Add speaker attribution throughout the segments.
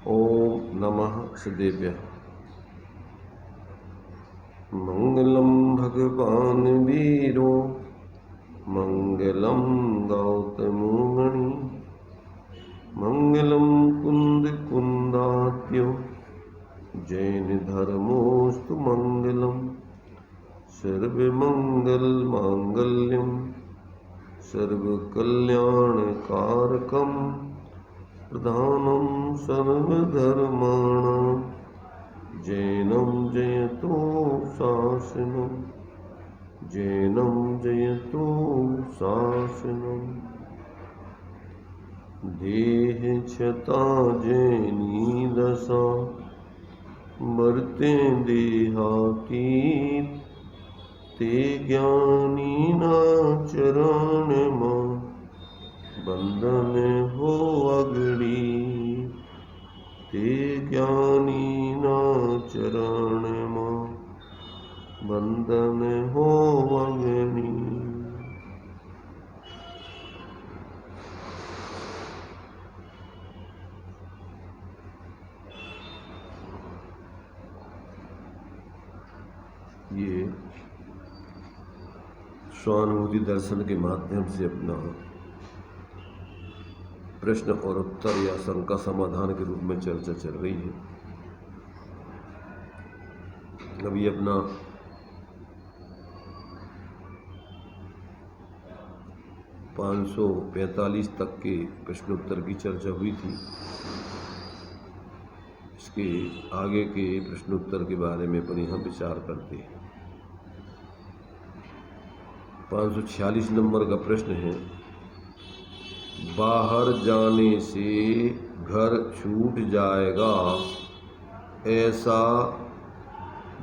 Speaker 1: ओम नमः सिद्धेभ्यः। मंगलम भगवान वीरो मंगलम गौतमोमणि मंगलम कुंद कुंदात्यो जैन धर्मोस्तु मंगलम सर्वमंगल मांगल्यम सर्वकल्याणकारकम प्रधानम सर्वधर्माणां जैनं जयतो शासनं जैनं जयतो शासनं देह छता जैनी दशा मरते देहातीत ते ज्ञानी ना चरण मां बंधन हो अगड़ी ते ज्ञानी ना चरण मां बंधन हो अगड़ी। ये स्वानुभूति दर्शन के माध्यम से अपना प्रश्न और उत्तर या शंका समाधान के रूप में चर्चा चल रही है। अभी अपना (545) तक के प्रश्नोत्तर की चर्चा हुई थी। इसके आगे के प्रश्नोत्तर के बारे में अपन यहाँ विचार करते हैं। 546 नंबर का प्रश्न है, बाहर जाने से घर छूट जाएगा, ऐसा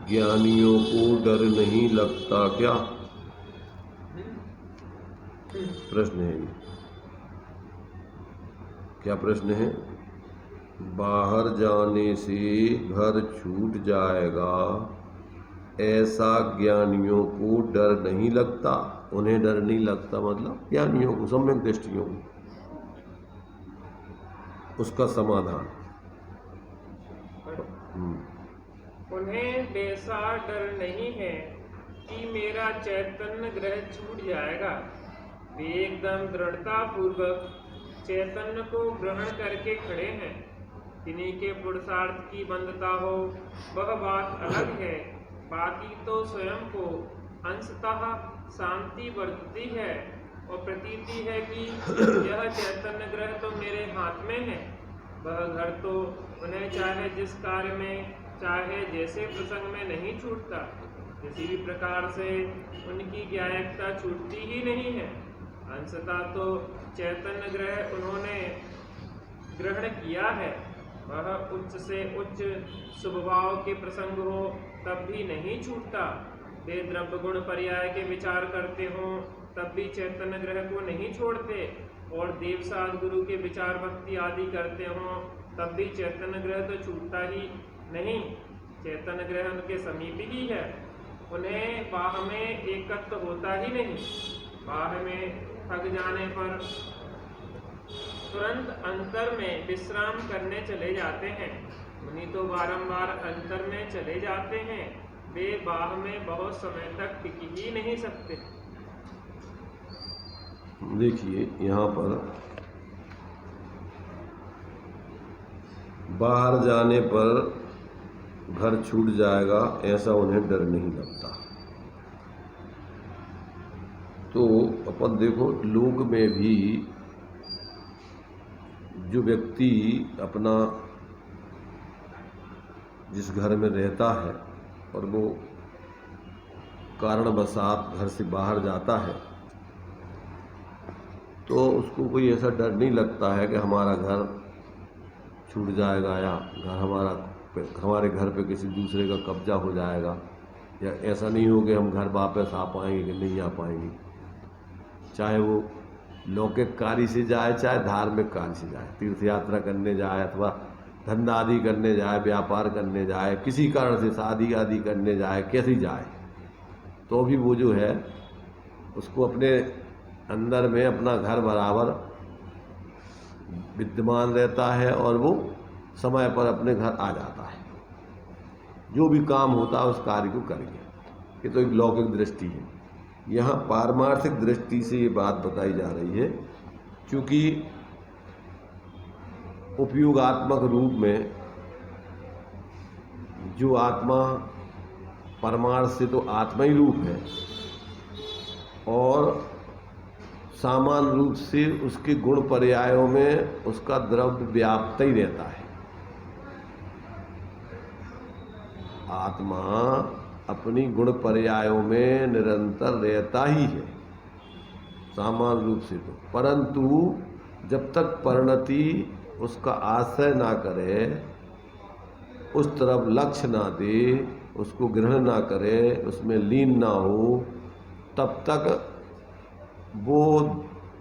Speaker 1: ज्ञानियों को डर नहीं लगता क्या? प्रश्न है ये। क्या प्रश्न है? बाहर जाने से घर छूट जाएगा, ऐसा ज्ञानियों को डर नहीं लगता। उन्हें डर नहीं लगता मतलब ज्ञानियों को, सम्यक दृष्टियों को। उसका समाधान,
Speaker 2: उन्हें वैसा डर नहीं है कि मेरा चैतन्य ग्रह छूट जाएगा। वे एकदम दृढ़ता पूर्वक चैतन्य को ग्रहण करके खड़े हैं। किन्हीं के पुरुषार्थ की बंधता हो वह बात अलग है, बाकी तो स्वयं को अंशतः शांति बरतती है और प्रतीति है कि यह चैतन्य ग्रह तो मेरे हाथ में है। वह घर तो उन्हें चाहे जिस कार्य में चाहे जैसे प्रसंग में नहीं छूटता। किसी भी प्रकार से उनकी ज्ञायकता छूटती ही नहीं है। अंशतः तो चैतन्य ग्रह उन्होंने ग्रहण किया है। वह उच्च से उच्च स्वभाव के प्रसंग हो तब भी नहीं छूटता। वे द्रव्य गुण पर्याय के विचार करते हों तब भी चैतन्य ग्रह को नहीं छोड़ते, और देव साध गुरु के विचार भक्ति आदि करते हों तब भी चैतन्य ग्रह तो छूटता ही नहीं। चैतन्य ग्रह उनके समीप ही है। उन्हें बाह में एकत्व होता ही नहीं। बाह में थक जाने पर तुरंत अंतर में विश्राम करने चले जाते हैं। मुनि तो बारंबार अंतर में चले जाते हैं। वे बाह में बहुत समय तक टिक ही नहीं सकते।
Speaker 1: देखिए यहाँ पर बाहर जाने पर घर छूट जाएगा, ऐसा उन्हें डर नहीं लगता। तो अपन देखो, लोक में भी जो व्यक्ति अपना जिस घर में रहता है और वो कारणवशात घर से बाहर जाता है तो उसको कोई ऐसा डर नहीं लगता है कि हमारा घर छूट जाएगा या हमारे घर पे किसी दूसरे का कब्जा हो जाएगा, या ऐसा नहीं हो कि हम घर वापस आ पाएंगे कि नहीं आ पाएंगे। चाहे वो लौकिक कार्य से जाए चाहे धार्मिक कार्य से जाए, तीर्थ यात्रा करने जाए अथवा धंधा आदि करने जाए, व्यापार करने जाए, किसी कारण से शादी आदि करने जाए, कैसे जाए, तो भी वो जो है उसको अपने अंदर में अपना घर बराबर विद्यमान रहता है और वो समय पर अपने घर आ जाता है, जो भी काम होता है उस कार्य को करके। ये तो एक लौकिक दृष्टि है। यहाँ पारमार्थिक दृष्टि से ये बात बताई जा रही है, क्योंकि उपयोगात्मक रूप में जो आत्मा परमार्थ से तो आत्मा ही रूप है, और सामान्य रूप से उसके गुण पर्यायों में उसका द्रव्य व्याप्त ही रहता है। आत्मा अपनी गुण पर्यायों में निरंतर रहता ही है सामान्य रूप से तो, परंतु जब तक परिणति उसका आश्रय ना करे, उस तरफ लक्ष्य ना दे, उसको ग्रहण ना करे, उसमें लीन ना हो, तब तक वो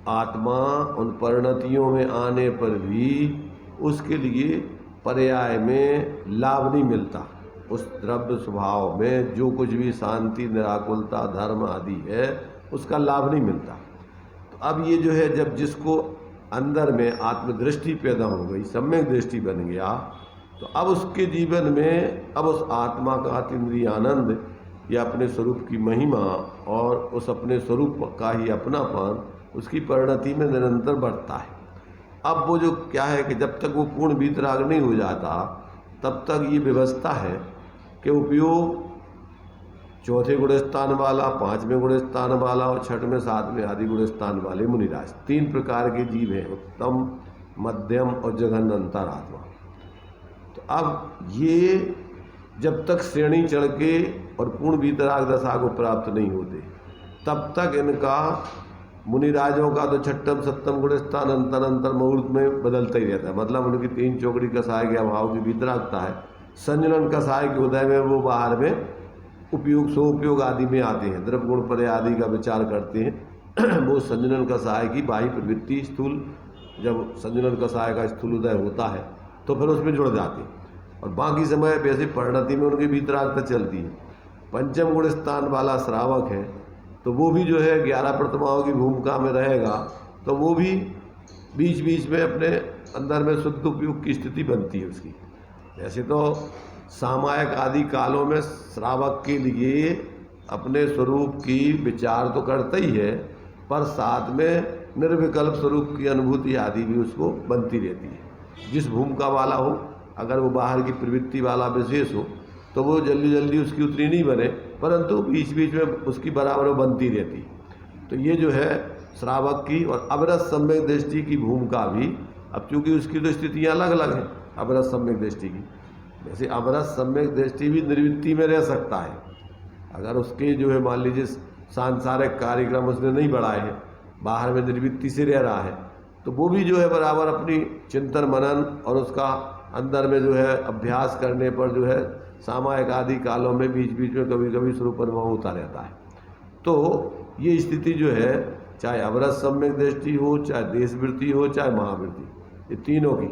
Speaker 1: आत्मा उन परिणतियों में आने पर भी उसके लिए पर्याय में लाभ नहीं मिलता। उस द्रव्य स्वभाव में जो कुछ भी शांति, निराकुलता, धर्म आदि है, उसका लाभ नहीं मिलता। तो अब ये जो है, जब जिसको अंदर में आत्मदृष्टि पैदा हो गई, सम्यक दृष्टि बन गया, तो अब उसके जीवन में अब उस आत्मा का अतीन्द्रिय आनंद या अपने स्वरूप की महिमा और उस अपने स्वरूप का ही अपनापन उसकी परिणति में निरंतर बढ़ता है। अब वो जो क्या है कि जब तक वो पूर्ण वीतराग नहीं हो जाता, तब तक ये व्यवस्था है कि उपयोग चौथे गुण स्थान वाला, पांचवें गुण स्थान वाला और छठवें सातवें आदि गुण स्थान वाले मुनिराज, 3 प्रकार के जीव हैं, उत्तम, मध्यम और जघन अंतरात्मा। तो अब ये जब तक श्रेणी चढ़ के और पूर्ण वीतराग दशा को प्राप्त नहीं होते, तब तक इनका मुनिराजों का तो छठम सप्तम गुण स्थान अंतर अंतर मुहूर्त में बदलता ही रहता है। मतलब उनकी 3 चौकड़ी कसाय के अभाव की वीतरागता है। संजनन कसाय के उदय में वो बाहर में उपयोग सो उपयोग आदि में आते हैं, द्रव्य गुण पर्याय आदि का विचार करते हैं। वो संजनन कसाय की बाह्य प्रवृत्ति स्थूल, जब संजनन कसाय का स्थूल उदय होता है तो फिर उसमें जुड़ जाते हैं, और बाकी समय वैसे परिणति में उनकी वीतरागता चलती है। पंचम गुण स्थान वाला श्रावक है, तो वो भी जो है 11 प्रतिमाओं की भूमिका में रहेगा, तो वो भी बीच बीच में अपने अंदर में शुद्ध उपयोग की स्थिति बनती है उसकी। जैसे तो सामायिक आदि कालों में श्रावक के लिए अपने स्वरूप की विचार तो करता ही है, पर साथ में निर्विकल्प स्वरूप की अनुभूति आदि भी उसको बनती रहती है। जिस भूमिका वाला हो, अगर वो बाहर की प्रवृत्ति वाला विशेष हो तो वो जल्दी जल्दी उसकी उतनी नहीं बने, परंतु बीच बीच में उसकी बराबर वो बनती रहती। तो ये जो है श्रावक की और अवरस सम्यक दृष्टि की भूमिका भी, अब चूँकि उसकी तो स्थितियाँ अलग अलग हैं अवरस सम्यक दृष्टि की। वैसे अवरस सम्यक दृष्टि भी निर्वृत्ति में रह सकता है, अगर उसके जो है मान लीजिए सांसारिक कार्यक्रम उसने नहीं बढ़ाए हैं, बाहर में निर्वृत्ति से रह रहा है, तो वो भी जो है बराबर अपनी चिंतन मनन और उसका अंदर में जो है अभ्यास करने पर जो है सामायिक आदि कालों में बीच बीच में कभी कभी स्वरूप अनुभव होता रहता है। तो ये स्थिति जो है, चाहे अवरस सम्यक दृष्टि हो, चाहे देशवृत्ति हो, चाहे महावृत्ति, ये तीनों की,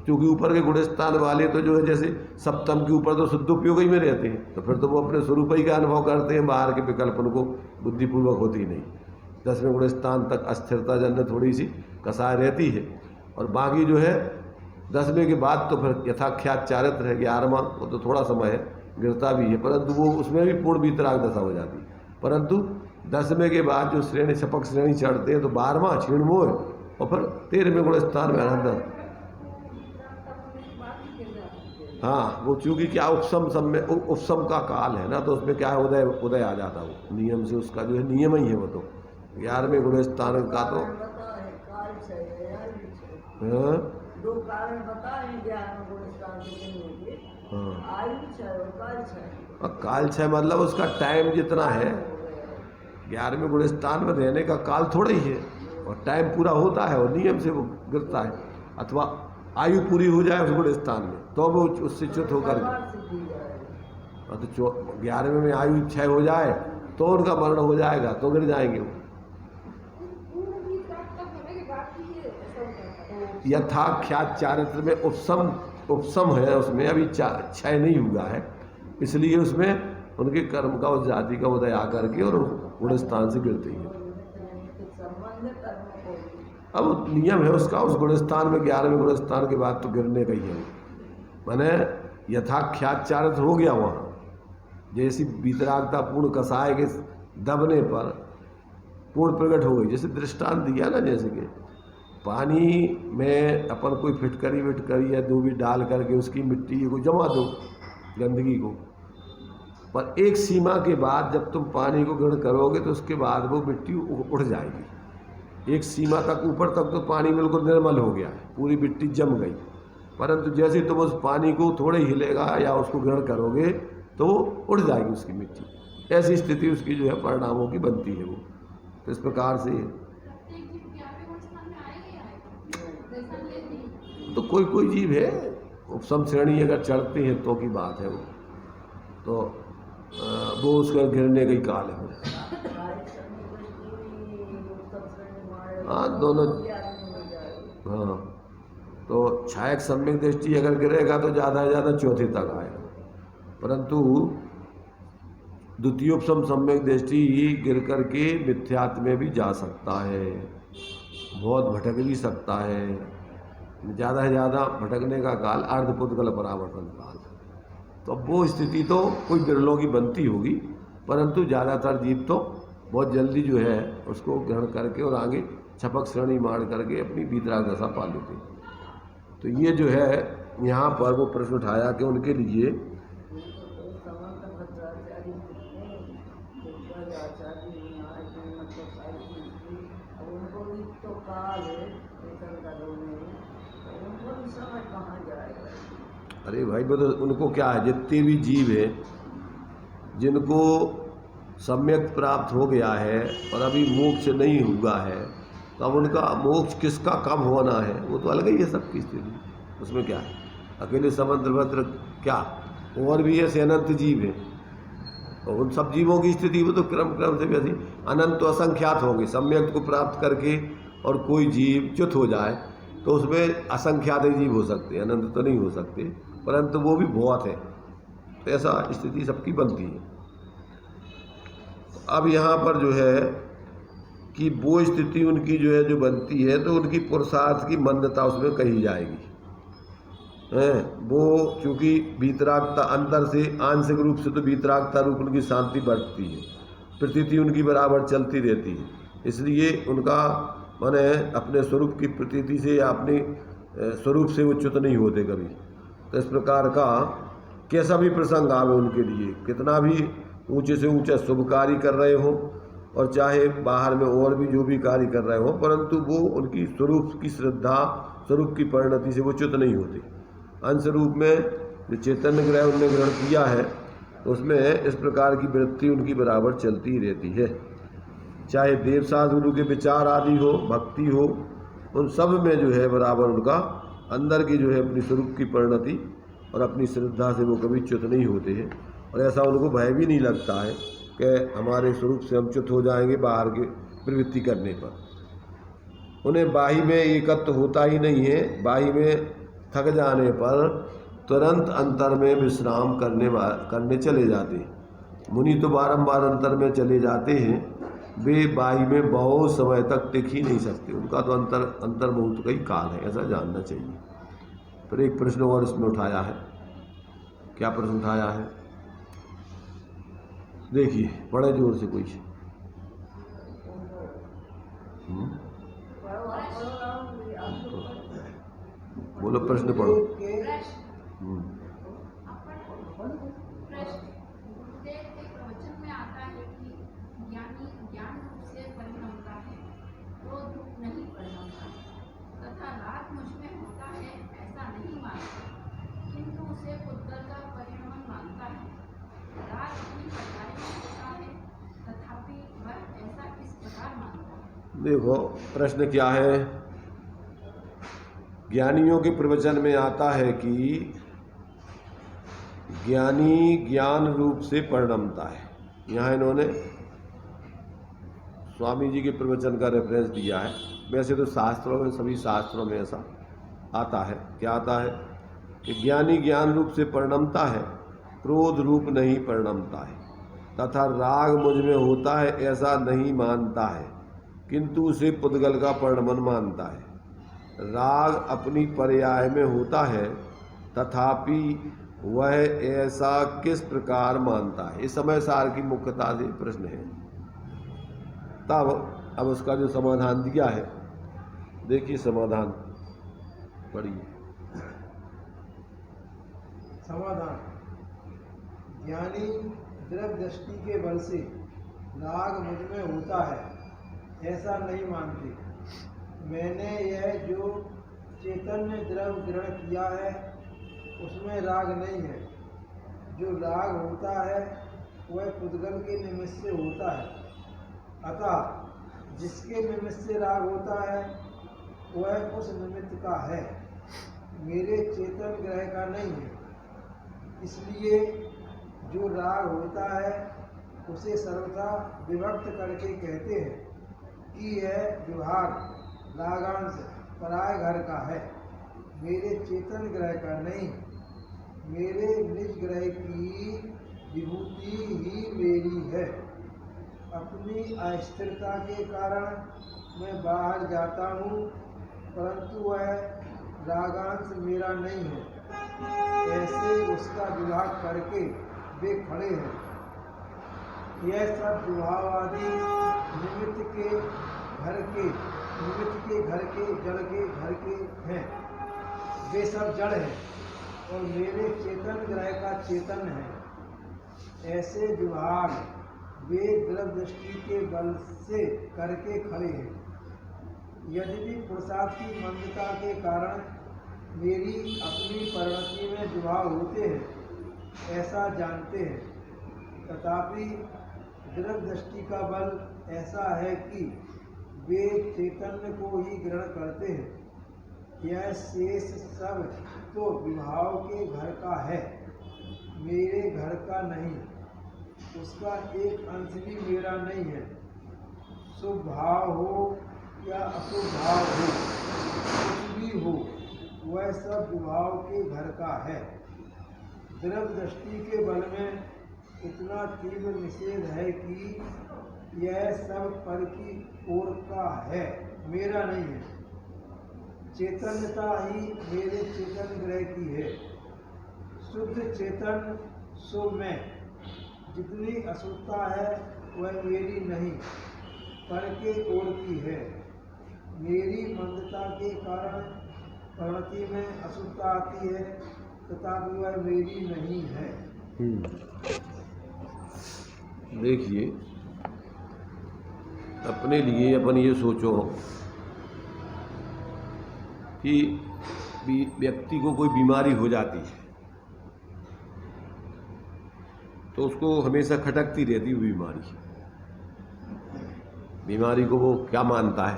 Speaker 1: क्योंकि ऊपर के गुणस्थान वाले तो जो है जैसे सप्तम के ऊपर तो शुद्ध उपयोग ही में रहते हैं, तो फिर तो वो अपने स्वरूप ही का अनुभव करते हैं, बाहर के विकल्प उनको बुद्धिपूर्वक होती नहीं। 10वें गुणस्थान तक अस्थिरता जन्य थोड़ी सी कसाय रहती है, और बाकी जो है 10वें के बाद तो फिर यथाख्यात चारित्र है, 11वां वो तो थोड़ा समय है, गिरता भी है, परंतु वो उसमें भी पूर्ण वीतराग दशा हो जाती है। परंतु 10वें के बाद जो श्रेणी शपक श्रेणी चढ़ते हैं तो 12वां क्षीणमोह और फिर 13वें गुणस्थान में आनंद। हाँ, वो चूँकि क्या उपसम का काल है ना, तो उसमें क्या है उदय आ जाता, वो नियम से उसका जो है नियम ही है वो। तो 11वें गुणस्थान का तो
Speaker 3: दो कारण बताए 11वें गुणस्थान के, आयु क्षय और काल क्षय।
Speaker 1: काल क्षय मतलब उसका टाइम जितना है, 11वें गुणस्थान में रहने का काल थोड़ा ही है, और टाइम पूरा होता है और नियम से वो गिरता है, अथवा आयु पूरी हो जाए उस गुणस्थान में तो वो उससे च्युत होकर, तो 11वें में आयु क्षय हो जाए तो उनका मरण हो जाएगा, तो गिर जाएंगे वो। यथाख्यात चारित्र में उपसम है, उसमें अभी क्षय नहीं हुआ है, इसलिए उसमें उनके कर्म का उस जाति का उदय आकर के और गुणस्थान से गिरते ही है। अब नियम है उसका, उस गुणस्थान में 11वें गुणस्थान के बाद तो गिरने का ही है। मैंने यथाख्याचारित हो गया वहाँ, जैसी वीतरागता पूर्ण कसाय के दबने पर पूर्ण प्रकट हो गई। जैसे दृष्टांत दिया ना, जैसे कि पानी में अपन कोई फिटकरी या दूबी डाल करके उसकी मिट्टी को जमा दो, गंदगी को, पर एक सीमा के बाद जब तुम पानी को ग्रहण करोगे तो उसके बाद वो मिट्टी उड़ जाएगी। एक सीमा तक, ऊपर तक तो पानी बिल्कुल निर्मल हो गया, पूरी मिट्टी जम गई, परंतु जैसे तुम उस पानी को थोड़े हिलेगा या उसको ग्रहण करोगे तो उड़ जाएगी उसकी मिट्टी। ऐसी स्थिति उसकी जो है परिणामों की बनती है वो। तो इस प्रकार से तो कोई कोई जीव है उपसम श्रेणी अगर चढ़ते हैं तो की बात है वो, तो वो उसका गिरने का ही काल है। हाँ दोनों, हाँ तो छायक सम्यक दृष्टि अगर गिरेगा तो ज़्यादा से ज़्यादा चौथे तक आएगा, परंतु द्वितीयोपम सम्यक दृष्टि गिर करके मिथ्यात्व में भी जा सकता है, बहुत भटक भी सकता है। ज़्यादा से ज़्यादा भटकने का काल अर्धपुद्गल परावर्तन काल। तो अब वो स्थिति तो कोई बिरलों की बनती होगी, परंतु ज़्यादातर जीव तो बहुत जल्दी जो है उसको ग्रहण करके और आगे छपक श्रेणी मार करके अपनी वीतराग दशा पा लेते। तो ये जो है यहाँ पर वो प्रश्न उठाया कि उनके लिए अरे भाई वो तो उनको क्या है, जितने भी जीव है जिनको सम्यक प्राप्त हो गया है और अभी मोक्ष नहीं हुआ है, तो अब उनका मोक्ष किसका कब होना है वो तो अलग ही है सबकी स्थिति। उसमें क्या है, अकेले समुद्रभद्र क्या और भी ऐसे अनंत जीव हैं, और उन सब जीवों की स्थिति वो तो क्रम से भी ऐसी अनंत तो असंख्यात होंगे। सम्यक को प्राप्त करके और कोई जीव च्युत हो जाए तो उसमें असंख्यात जीव हो सकते हैं, अनंत तो नहीं हो सकते, परंतु वो भी बहुत है। तो ऐसा स्थिति सबकी बनती है। अब यहाँ पर जो है कि वो स्थिति उनकी जो है जो बनती है तो उनकी पुरुषार्थ की मंदता उसमें कही जाएगी। वो चूँकि वीतरागता अंदर से आंशिक रूप से तो वीतरागता रूप उनकी शांति बढ़ती है, प्रतीति उनकी बराबर चलती रहती है, इसलिए उनका माने अपने स्वरूप की प्रतीति से या अपने स्वरूप से वो च्युत नहीं होते कभी। तो इस प्रकार का कैसा भी प्रसंग आवे उनके लिए, कितना भी ऊंचे से ऊंचा शुभ कार्य कर रहे हो और चाहे बाहर में और भी जो भी कार्य कर रहे हो, परंतु वो उनकी स्वरूप की श्रद्धा, स्वरूप की परिणति से वो च्युत नहीं होते। अंश रूप में जो चैतन्य ग्रह उन्होंने ग्रहण किया है तो उसमें इस प्रकार की वृत्ति उनकी बराबर चलती रहती है, चाहे देव साधु के विचार आदि हो, भक्ति हो, उन सब में जो है बराबर उनका अंदर की जो है अपनी स्वरूप की परिणति और अपनी श्रद्धा से वो कभी च्युत नहीं होते हैं। और ऐसा उनको भय भी नहीं लगता है कि हमारे स्वरूप से हम च्युत हो जाएंगे बाहर के प्रवृत्ति करने पर। उन्हें बाही में एकत्व होता ही नहीं है, बाही में थक जाने पर तुरंत अंतर में विश्राम करने चले जाते हैं। मुनि तो बारंबार अंतर में चले जाते हैं, वे बाही में बहुत समय तक टिक ही नहीं सकते, उनका तो अंतर्मुक्त का ही काल है, ऐसा जानना चाहिए। फिर एक प्रश्न और इसमें उठाया है, क्या प्रश्न उठाया है देखिए, बड़े जोर से कोई बोलो, प्रश्न पढ़ो। देखो प्रश्न क्या है, ज्ञानियों के प्रवचन में आता है कि ज्ञानी ज्ञान रूप से परिणमता है। यहाँ इन्होंने स्वामी जी के प्रवचन का रेफरेंस दिया है। वैसे तो शास्त्रों में, सभी शास्त्रों में ऐसा आता है। क्या आता है कि ज्ञानी ज्ञान रूप से परिणमता है, क्रोध रूप नहीं परिणमता है, तथा राग मुझ में होता है ऐसा नहीं मानता है, किंतु उसे पुद्गल का परिणमन मानता है। राग अपनी पर्याय में होता है तथापि वह ऐसा किस प्रकार मानता है। इस समय सार की मुख्यता से प्रश्न है। तब अब उसका जो समाधान दिया है, देखिए समाधान पढ़िए।
Speaker 4: समाधान: ज्ञानी द्रव्य दृष्टि के बल से राग मुझ में होता है ऐसा नहीं मानते। मैंने यह जो चैतन्य द्रव्य ग्रहण किया है उसमें राग नहीं है। जो राग होता है वह पुद्गल के निमित्त से होता है। अतः जिसके निमित्त से राग होता है वह उस निमित्त का है, मेरे चेतन ग्रह का नहीं है। इसलिए जो राग होता है उसे सर्वथा विभक्त करके कहते हैं कि यह विभाग रागांश पराय घर का है, मेरे चेतन ग्रह का नहीं। मेरे निज ग्रह की विभूति ही मेरी है। अपनी अस्थिरता के कारण मैं बाहर जाता हूँ, परंतु वह रागांश मेरा नहीं है। ऐसे उसका विभाग करके वे खड़े हैं। यह सब विभावादि निमित्त के घर के जड़ के घर के हैं, वे सब जड़ हैं और मेरे चेतन ग्रह का चेतन है। ऐसे विभाग वे द्रव्य दृष्टि के बल से करके खड़े हैं। यद्यपि पुरुषार्थ की मंदता के कारण मेरी अपनी परिणति में विभाग होते हैं ऐसा जानते हैं, तथापि द्रव्य दृष्टि का बल ऐसा है कि वे चैतन्य को ही ग्रहण करते हैं। यह शेष सब तो विभाव के घर का है, मेरे घर का नहीं। उसका एक अंश भी मेरा नहीं है। शुभ भाव हो या अशुभ भाव हो, कुछ भी हो, वह सब विभाव के घर का है। द्रव्य दृष्टि के बल में इतना तीव्र निषेध है कि यह सब पर की ओर का है, मेरा नहीं है। चैतन्यता ही मेरे चेतन ग्रह की है। शुद्ध चेतन शुभ में जितनी अशुद्धता है वह मेरी नहीं, पर के ओर की है। मेरी मंदता के कारण परिणति में अशुद्धता आती है, तथापि वह मेरी नहीं है।
Speaker 1: देखिए, अपने लिए अपन ये सोचो कि व्यक्ति को कोई बीमारी हो जाती है तो उसको हमेशा खटकती रहती है बीमारी को वो क्या मानता है,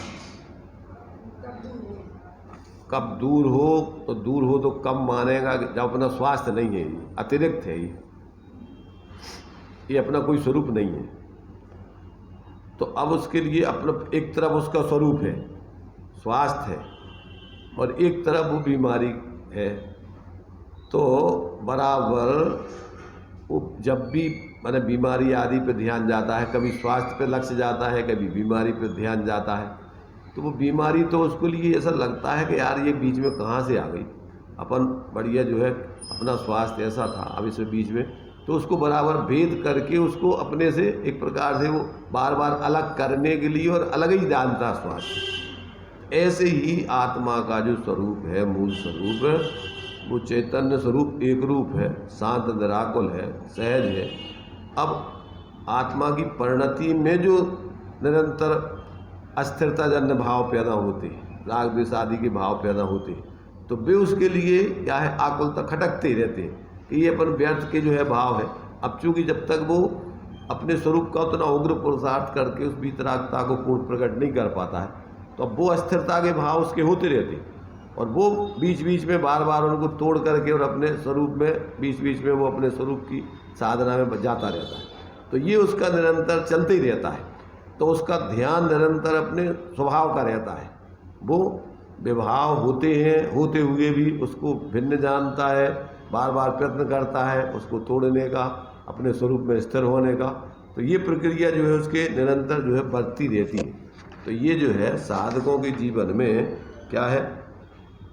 Speaker 1: कब दूर हो तो कब मानेगा जब अपना स्वास्थ्य नहीं है, ये अतिरिक्त है, ये अपना कोई स्वरूप नहीं है। तो अब उसके लिए अपना एक तरफ उसका स्वरूप है, स्वास्थ्य है, और एक तरफ वो बीमारी है। तो बराबर वो जब भी माने बीमारी आदि पे ध्यान जाता है, कभी स्वास्थ्य पे लक्ष्य जाता है, कभी बीमारी पे ध्यान जाता है, तो वो बीमारी तो उसको लिए ऐसा लगता है कि यार ये बीच में कहाँ से आ गई, अपन बढ़िया जो है अपना स्वास्थ्य ऐसा था, अब इसमें बीच में, तो उसको बराबर भेद करके उसको अपने से एक प्रकार से वो बार बार अलग करने के लिए और अलग ही जानता स्वास्थ्य। ऐसे ही आत्मा का जो स्वरूप है, मूल स्वरूप है, वो चैतन्य स्वरूप एक रूप है, शांत निराकुल है, सहज है। अब आत्मा की परिणति में जो निरंतर अस्थिरता जन्य भाव पैदा होते हैं, राग द्वेष आदि के भाव पैदा होते हैं, तो वे उसके लिए क्या है आकुलता खटकते ही रहते हैं कि ये अपन व्यर्थ के जो है भाव है। अब चूंकि जब तक वो अपने स्वरूप का उतना उग्र पुरुषार्थ करके उस भीतरागता को पूर्ण प्रकट नहीं कर पाता है, तो अब वो अस्थिरता के भाव उसके होते रहते हैं और वो बीच बीच में बार बार उनको तोड़ करके और अपने स्वरूप में बीच बीच में वो अपने स्वरूप की साधना में जाता रहता है। तो ये उसका निरंतर चलते ही रहता है, तो उसका ध्यान निरंतर अपने स्वभाव का रहता है। वो विभाव होते हैं, होते हुए भी उसको भिन्न जानता है, बार बार प्रयत्न करता है उसको तोड़ने का, अपने स्वरूप में स्थिर होने का। तो ये प्रक्रिया जो है उसके निरंतर जो है बढ़ती रहती है। तो ये जो है साधकों के जीवन में क्या है,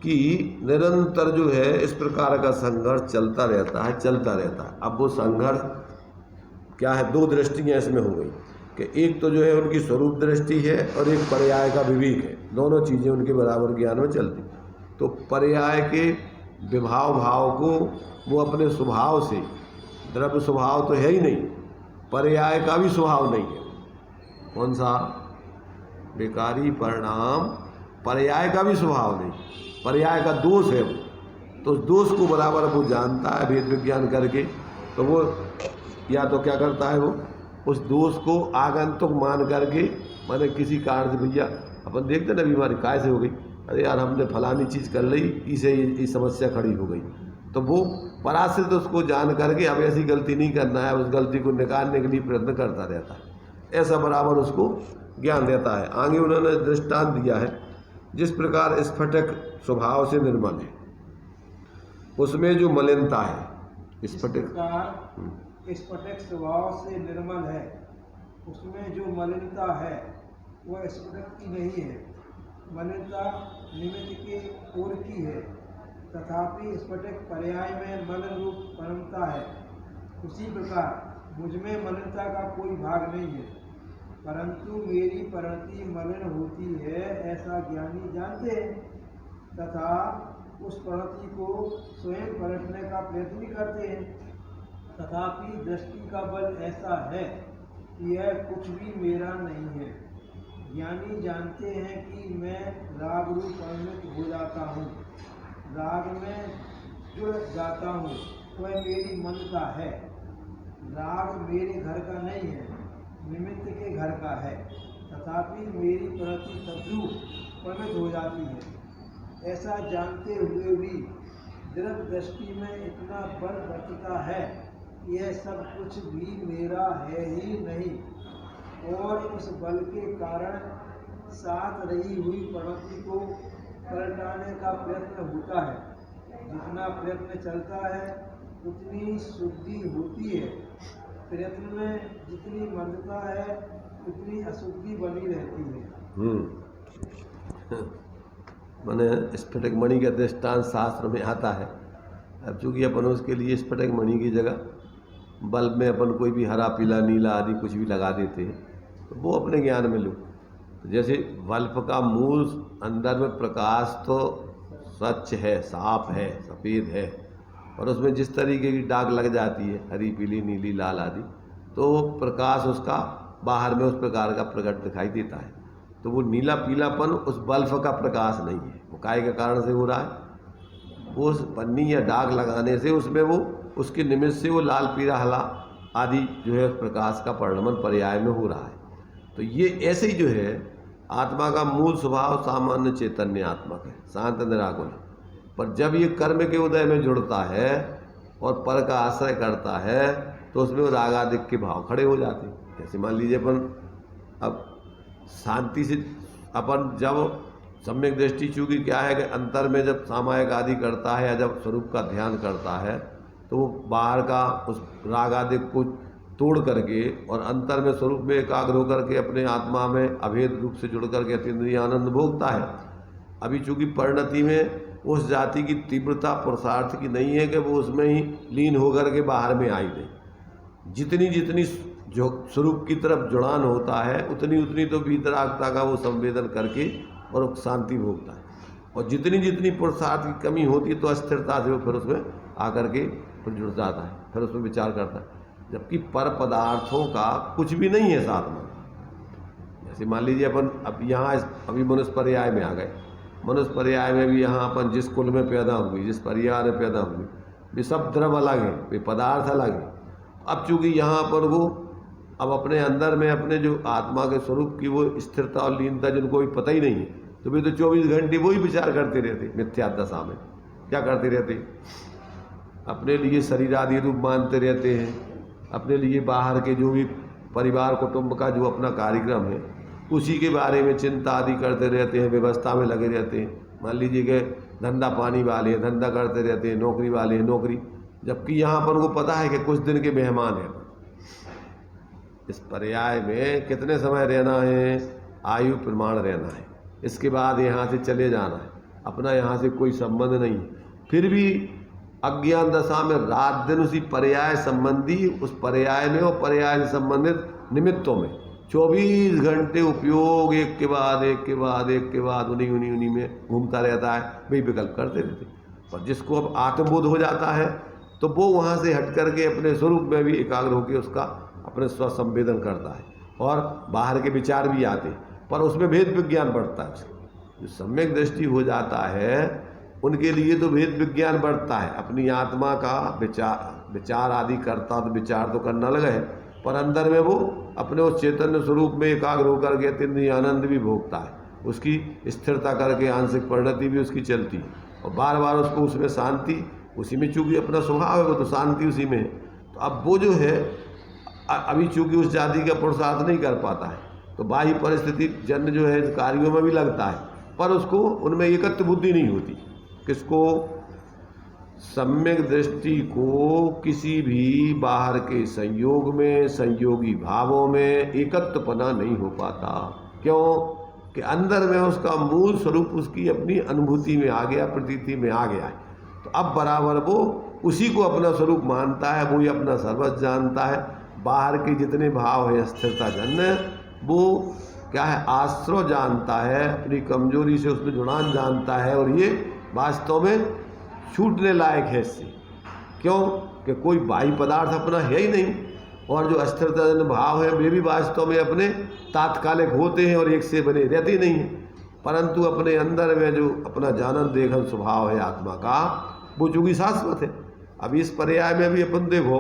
Speaker 1: कि निरंतर जो है इस प्रकार का संघर्ष चलता रहता है। अब वो संघर्ष क्या है, दो दृष्टियाँ इसमें हो गई कि एक तो जो है उनकी स्वरूप दृष्टि है और एक पर्याय का विवेक है, दोनों चीज़ें उनके बराबर ज्ञान में चलती। तो पर्याय के विभाव भाव को वो अपने स्वभाव से, द्रव्य स्वभाव तो है ही नहीं, पर्याय का भी स्वभाव नहीं है। कौन सा? विकारी परिणाम, पर्याय का भी स्वभाव नहीं, पर्याय का दोष है वो। तो उस दोष को बराबर वो जानता है भेद विज्ञान करके, तो वो या तो क्या करता है, वो उस दोष को आगंतुक मान करके, माने किसी कारण से, भैया अपन देखते ना बीमारी कैसे हो गई, अरे यार हमने फलानी चीज़ कर ली, इसे ये समस्या खड़ी हो गई, तो वो पराश्रित उसको जान करके अब ऐसी गलती नहीं करना है, उस गलती को निकालने के लिए प्रयत्न करता रहता है। ऐसा बराबर उसको ज्ञान देता है। आगे उन्होंने दृष्टांत दिया है, जिस प्रकार स्फटिक स्वभाव से निर्मल है, उसमें जो मलिनता है,
Speaker 4: स्फटिक स्वभाव से निर्मल है, उसमें जो मलिनता है वह स्फटिक की नहीं है, मलिनता निमित्त के ओर की है, तथापि स्फटिक पर्याय में मलिन रूप परमता है। उसी प्रकार मुझमें मलिनता का कोई भाग नहीं है, परंतु मेरी परिणति मलिन होती है, ऐसा ज्ञानी जानते हैं, तथा उस परिणति को स्वयं पलटने का प्रयत्न भी करते हैं। तथापि दृष्टि का बल ऐसा है कि यह कुछ भी मेरा नहीं है। ज्ञानी जानते हैं कि मैं राग रूप परिणत हो जाता हूँ, राग में जुड़ जाता हूँ, वह मेरी मनता है। राग मेरे घर का नहीं है, निमित्त के घर का है, तथापि मेरी प्रति तद्रूप परिणत हो जाती है। ऐसा जानते हुए भी दृढ़ दृष्टि में इतना बल बरतता है कि यह सब कुछ भी मेरा है ही नहीं, और उस बल के कारण साथ रही हुई परिणति को पलटाने का प्रयत्न होता है। जितना प्रयत्न चलता है उतनी शुद्धि होती है, प्रयत्न में जितनी मंदता है उतनी अशुद्धि बनी रहती है।
Speaker 1: मैंने स्फटिक मणि का दृष्टांत शास्त्र में आता है। अब चूँकि अपन उसके लिए स्फटिक मणि की जगह बल्ब में अपन कोई भी हरा पीला नीला आदि कुछ भी लगा देते हैं, तो वो अपने ज्ञान में लो। जैसे बल्ब का मूल अंदर में प्रकाश तो स्वच्छ है, साफ है, सफ़ेद है, और उसमें जिस तरीके की दाग लग जाती है, हरी पीली नीली लाल आदि, तो प्रकाश उसका बाहर में उस प्रकार का प्रकट दिखाई देता है। तो वो नीला पीलापन उस बल्ब का प्रकाश नहीं है, वो काय के कारण से हो रहा है, वो उस पन्नी या दाग लगाने से उसमें वो उसके निमित्त से वो लाल पीला हला आदि जो है प्रकाश का परिणमन पर्याय में हो रहा है। तो ये ऐसे ही जो है आत्मा का मूल स्वभाव सामान्य चैतन्य आत्मक है, शांत निराकुल है। पर जब ये कर्म के उदय में जुड़ता है और पर का आश्रय करता है, तो उसमें रागादिक के भाव खड़े हो जाते हैं। जैसे मान लीजिए अपन अब शांति से अपन जब सम्यक दृष्टि, चूँकि क्या है कि अंतर में जब सामायिक आदि करता है या जब स्वरूप का ध्यान करता है, तो वो बाहर का उस राग आदि को तोड़ करके और अंतर में स्वरूप में एकाग्र होकर के अपने आत्मा में अभेद रूप से जुड़ करके अतीन्द्रिय आनंद भोगता है। अभी चूँकि परिणति में उस जाति की तीव्रता पुरुषार्थ की नहीं है कि वो उसमें ही लीन होकर के बाहर में आई नहीं। जितनी जितनी जो स्वरूप की तरफ जुड़ान होता है उतनी उतनी तो भीतरागता का वो संवेदन करके और शांति भोगता है, और जितनी जितनी पुरुषार्थ की कमी होती है तो अस्थिरता से वो फिर उसमें आकर के फिर जुड़ जाता है, फिर उसमें विचार करता है। जबकि पर पदार्थों का कुछ भी नहीं है साथ में। जैसे मान लीजिए अपन अब यहाँ अभी मनुष्य पर्याय में आ गए, मनुष्य पर्याय में भी यहाँ अपन जिस कुल में पैदा हुई, जिस परिवार में पैदा हुई, वे सब द्रव्य अलग है, वे पदार्थ अलग है। अब चूँकि यहाँ पर वो अब अपने अंदर में अपने जो आत्मा के स्वरूप की वो स्थिरता और लीनता जिनको भी पता ही नहीं है, तो वे तो 24 घंटे वही विचार करते रहते, मिथ्या दशा में क्या करते रहते, अपने लिए शरीर आदि रूप मानते रहते हैं, अपने लिए बाहर के जो भी परिवार कुटुंब का जो अपना कार्यक्रम है उसी के बारे में चिंता आदि करते रहते हैं, व्यवस्था में लगे रहते हैं। मान लीजिए कि धंधा पानी वाले हैं, धंधा करते रहते हैं, नौकरी वाले हैं, नौकरी, जबकि यहाँ पर उनको पता है कि कुछ दिन के मेहमान हैं। इस पर्याय में कितने समय रहना है, आयु प्रमाण रहना है, इसके बाद यहाँ से चले जाना है। अपना यहाँ से कोई संबंध नहीं। फिर भी अज्ञान दशा में रात दिन उसी पर्याय संबंधी, उस पर्याय में और पर्याय से संबंधित निमित्तों में 24 घंटे उपयोग एक के बाद एक के बाद एक के बाद उन्हीं में घूमता रहता है, वही विकल्प करते रहते। और जिसको अब आत्मबोध हो जाता है तो वो वहाँ से हट करके अपने स्वरूप में भी एकाग्र होकर उसका अपने स्वसंवेदन करता है और बाहर के विचार भी आते, पर उसमें भेद विज्ञान बढ़ता है। जो सम्यक दृष्टि हो जाता है उनके लिए तो भेद विज्ञान बढ़ता है। अपनी आत्मा का विचार आदि करता तो विचार तो करना लगा है, पर अंदर में वो अपने उस चैतन्य स्वरूप में एकाग्र होकर के अत्यंत आनंद भी भोगता है। उसकी स्थिरता करके आंशिक परिणति भी उसकी चलती है और बार बार उसको उसमें शांति, उसी में चूँकि अपना स्वभाव है वो तो शांति उसी में है। तो अब वो जो है अभी चूँकि उस जाति का पुरुषार्थ नहीं कर पाता है तो बाह्य परिस्थिति जन्य जो है कार्यों में भी लगता है, पर उसको उनमें एकत्व बुद्धि नहीं होती। किसको? सम्यक दृष्टि को किसी भी बाहर के संयोग में, संयोगी भावों में एकत्वपना नहीं हो पाता। क्यों? कि अंदर में उसका मूल स्वरूप उसकी अपनी अनुभूति में आ गया, प्रतीति में आ गया है। तो अब बराबर वो उसी को अपना स्वरूप मानता है, वो ही अपना सर्वस्व जानता है। बाहर के जितने भाव हैं स्थिरता जन्य, वो क्या है? आश्रय जानता है, अपनी कमजोरी से उसमें जुड़ान जानता है और ये वास्तव में छूटने लायक है इससे। क्यों? कि कोई बाह्य पदार्थ अपना है ही नहीं और जो अस्थिरता जन्य भाव है वे भी वास्तव में अपने तात्कालिक होते हैं और एक से बने रहते नहीं हैं, परंतु अपने अंदर में जो अपना जानन देखन स्वभाव है आत्मा का, वो चूँकि शाश्वत है। अब इस पर्याय में भी अपन देखो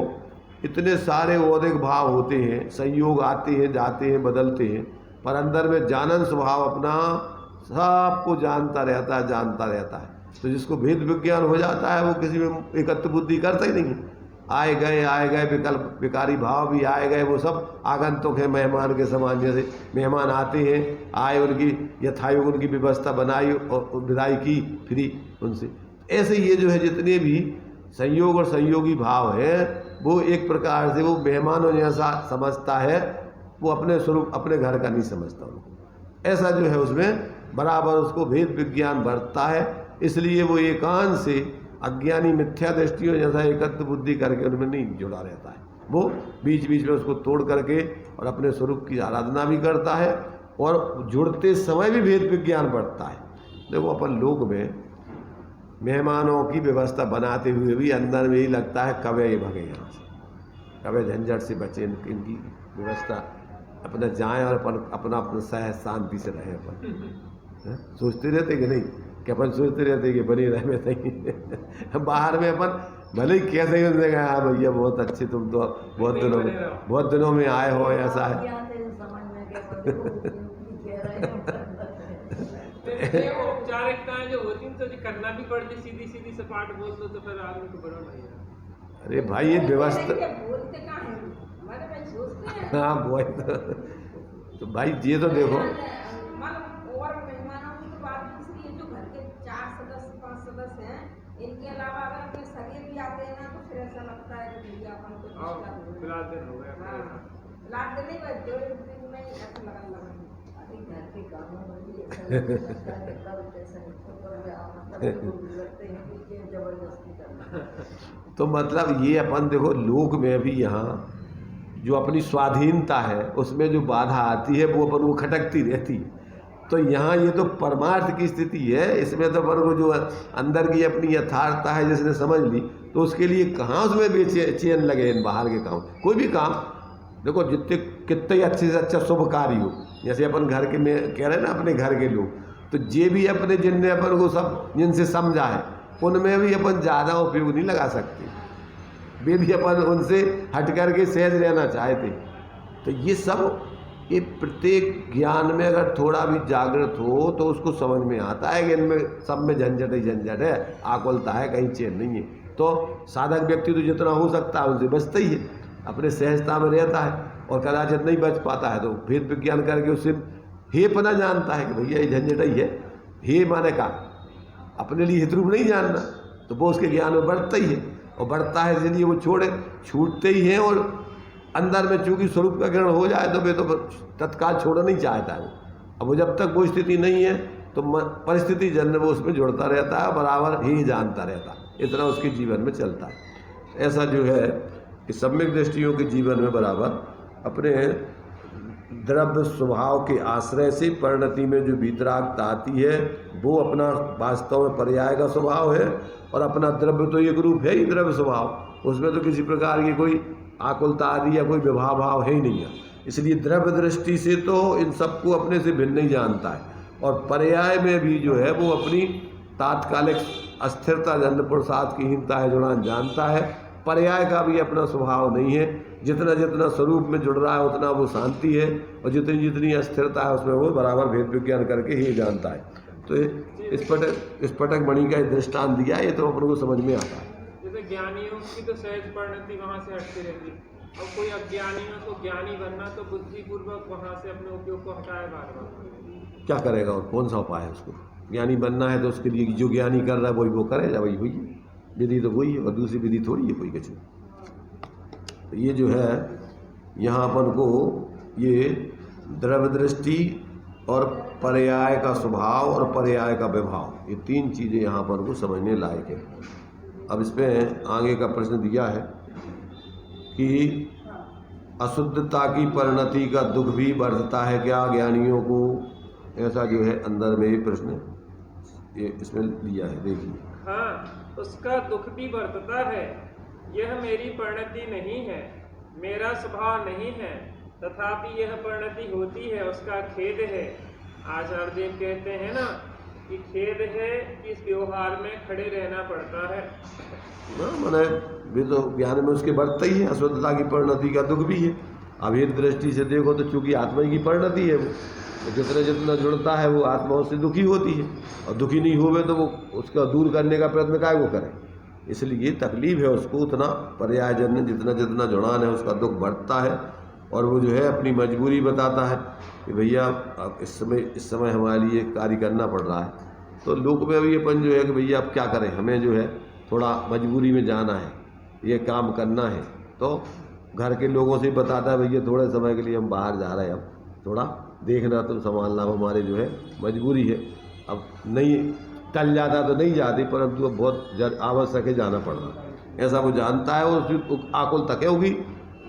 Speaker 1: इतने सारे औदिक भाव होते हैं, संयोग आते हैं जाते हैं बदलते हैं, पर अंदर में जानन स्वभाव अपना सबको जानता रहता है। तो जिसको भेद विज्ञान हो जाता है वो किसी में एकत्व बुद्धि करता ही नहीं। आए गए विकल्प विकारी भाव भी आए गए, वो सब आगंतुक है मेहमान के समान। जैसे मेहमान आते हैं, आए, उनकी यथायोग उनकी व्यवस्था बनाई और विदाई की फिरी उनसे। ऐसे ये जो है जितने भी संयोग और संयोगी भाव हैं वो एक प्रकार से वो मेहमानों जैसा समझता है, वो अपने स्वरूप अपने घर का नहीं समझता उनको। ऐसा जो है उसमें बराबर उसको भेद विज्ञान बढ़ता है, इसलिए वो एकांत से अज्ञानी मिथ्या दृष्टियों जैसा एकत्व बुद्धि करके उनमें नहीं जुड़ा रहता है। वो बीच बीच में उसको तोड़ करके और अपने स्वरूप की आराधना भी करता है और जुड़ते समय भी भेद विज्ञान बढ़ता है। देखो अपन लोग में मेहमानों की व्यवस्था बनाते हुए भी अंदर में ही लगता है कब ये भगे यहाँ से, कब झंझट से बचे, इनकी व्यवस्था अपना जाएं और अपन अपना सहज शांति से रहे। अपन सोचते रहते कि नहीं, कि अपन सोचते रहते कि बने रहे में नहीं। बाहर में अपन भले ही कैसे ही उनसे कहा हाँ भैया बहुत अच्छे, तुम तो बहुत दिनों में आए हो, ऐसा है।
Speaker 2: औपचारिकताएं जो होती हैं तो जो करना भी पड़ती, सीधी सपाट बोल दो तो फिर आदमी को बड़ा नहीं।
Speaker 1: अरे भाई ये व्यवस्था, हाँ बोल तो भाई ये तो देखो
Speaker 5: इनके अलावा अगर अपने शरीर भी आते हैं ना तो फिर ऐसा लगता है कि भैया अपन को
Speaker 2: फिलहाल दिन हो गया,
Speaker 5: लाट दिन नहीं बस 2 दिन में ऐसा लगने लगा।
Speaker 3: अभी घर के कामों में भी ऐसा लगता है कब कैसे लगते हैं कि जबरदस्ती करना।
Speaker 1: तो मतलब ये अपन देखो लोक में भी यहाँ जो अपनी स्वाधीनता है उसमें जो बाधा आती है वो अपन को खटकती रहती है। तो यहाँ ये तो परमार्थ की स्थिति है, इसमें तो अपन को जो अंदर की अपनी यथार्थता है जिसने समझ ली तो उसके लिए कहाँ उसमें बेचैन लगे इन बाहर के काम। कोई भी काम देखो जितने कितने ही अच्छे से अच्छा शुभ कार्य हो, जैसे अपन घर के में कह रहे हैं ना अपने घर के लोग, तो ये भी अपने जिनने अपन को सब जिनसे समझा है उनमें भी अपन ज़्यादा उपयोग नहीं लगा सकते, वे भी अपन उनसे हट कर के सहज रहना चाहते। तो ये सब ये प्रत्येक ज्ञान में अगर थोड़ा भी जागृत हो तो उसको समझ में आता है कि इनमें सब में झंझट ही झंझट है, आकुलता है, कहीं चैन नहीं है। तो साधक व्यक्ति तो जितना हो सकता है उनसे बचता ही है, अपने सहजता में रहता है, और कदाचित नहीं बच पाता है तो भेद विज्ञान करके उससे हे पना जानता है कि भैया ये झंझट ही है। हे माने का अपने लिए हितरूप नहीं जानना, तो वो उसके ज्ञान में बढ़ता ही है और बढ़ता है, इसलिए वो छूटते ही हैं। और अंदर में चूंकि स्वरूप का ग्रहण हो जाए तो वे तो तत्काल छोड़ना नहीं चाहता है। अब वो जब तक वो स्थिति नहीं है तो परिस्थिति जन्य वो उसमें जुड़ता रहता है, बराबर ही जानता रहता है, इतना उसके जीवन में चलता है। ऐसा जो है कि सम्यक दृष्टियों के जीवन में बराबर अपने द्रव्य स्वभाव के आश्रय से परिणति में जो वीतरागता आती है वो अपना वास्तव में पर्याय का स्वभाव है, और अपना द्रव्य तो एक रूप है ही द्रव्य स्वभाव, उसमें तो किसी प्रकार की कोई आकुलता आदि या कोई विभाव भाव है ही नहीं है। इसलिए द्रव्य दृष्टि से तो इन सबको अपने से भिन्न नहीं जानता है, और पर्याय में भी जो है वो अपनी तात्कालिक अस्थिरता जन्य पुरुषार्थ की हीनता है जुड़ान जानता है। पर्याय का भी अपना स्वभाव नहीं है, जितना जितना स्वरूप में जुड़ रहा है उतना वो शांति है, और जितनी जितनी अस्थिरता है उसमें वो बराबर भेद विज्ञान करके ही जानता है। तो इस पटक मणि का दृष्टांत दिया, ये तो अपन को समझ में आता है।
Speaker 2: जैसे ज्ञानियों की तो सहज परिणति वहाँ से हटती रहती है, और कोई अज्ञानी हो तो ज्ञानी बनना तो बुद्धिपूर्वक वहाँ से अपने उपयोग को हटाए बार बार।
Speaker 1: क्या करेगा और कौन सा उपाय है उसको? ज्ञानी बनना है तो उसके लिए जो ज्ञानी कर रहा है वही वो करेगा, वही हुई है विधि तो वही है, और दूसरी विधि थोड़ी है कोई कुछ। तो ये जो है यहाँ अपन को ये द्रव्य दृष्टि और पर्याय का स्वभाव और पर्याय का विभाव, ये तीन चीज़ें यहाँ अपन को समझने लायक है। अब इसमें आगे का प्रश्न दिया है कि अशुद्धता की परिणति का दुख भी बढ़ता है क्या ज्ञानियों को? ऐसा जो है अंदर में ये प्रश्न ये इसमें दिया है, देखिए।
Speaker 2: हाँ, उसका दुख भी बरतता है। यह मेरी परिणति नहीं है, मेरा स्वभाव नहीं है, तथापि यह परिणति होती है, उसका खेद है। आचार्य देव कहते हैं ना कि खेद है कि इस व्यवहार में खड़े रहना पड़ता है।
Speaker 1: मैंने भी तो ज्ञान में उसके बढ़ता ही है, अशुद्धता की परिणति का दुख भी है। अभेद दृष्टि से देखो तो चूंकि आत्मा की परिणति है वो, तो जितना जितना जुड़ता है वो आत्मा उससे दुखी होती है, और दुखी नहीं होवे तो वो उसका दूर करने का प्रयत्न काय वो करे। इसलिए तकलीफ है उसको, उतना पर्यायजन्य जितना जितना जुड़ान है उसका दुख बढ़ता है, और वो जो है अपनी मजबूरी बताता है कि भैया अब इस समय हमारे लिए कार्य करना पड़ रहा है। तो लोक में अभी अपन जो है कि भैया अब क्या करें, हमें जो है थोड़ा मजबूरी में जाना है, ये काम करना है, तो घर के लोगों से बताता है भैया थोड़े समय के लिए हम बाहर जा रहे हैं, अब थोड़ा देखना तुम संभालना, हमारे जो है मजबूरी है। अब नहीं टल जाता तो नहीं जाती, परंतु अब बहुत आवश्यक है जाना पड़ रहा, ऐसा वो जानता है। और आकुल तक होगी,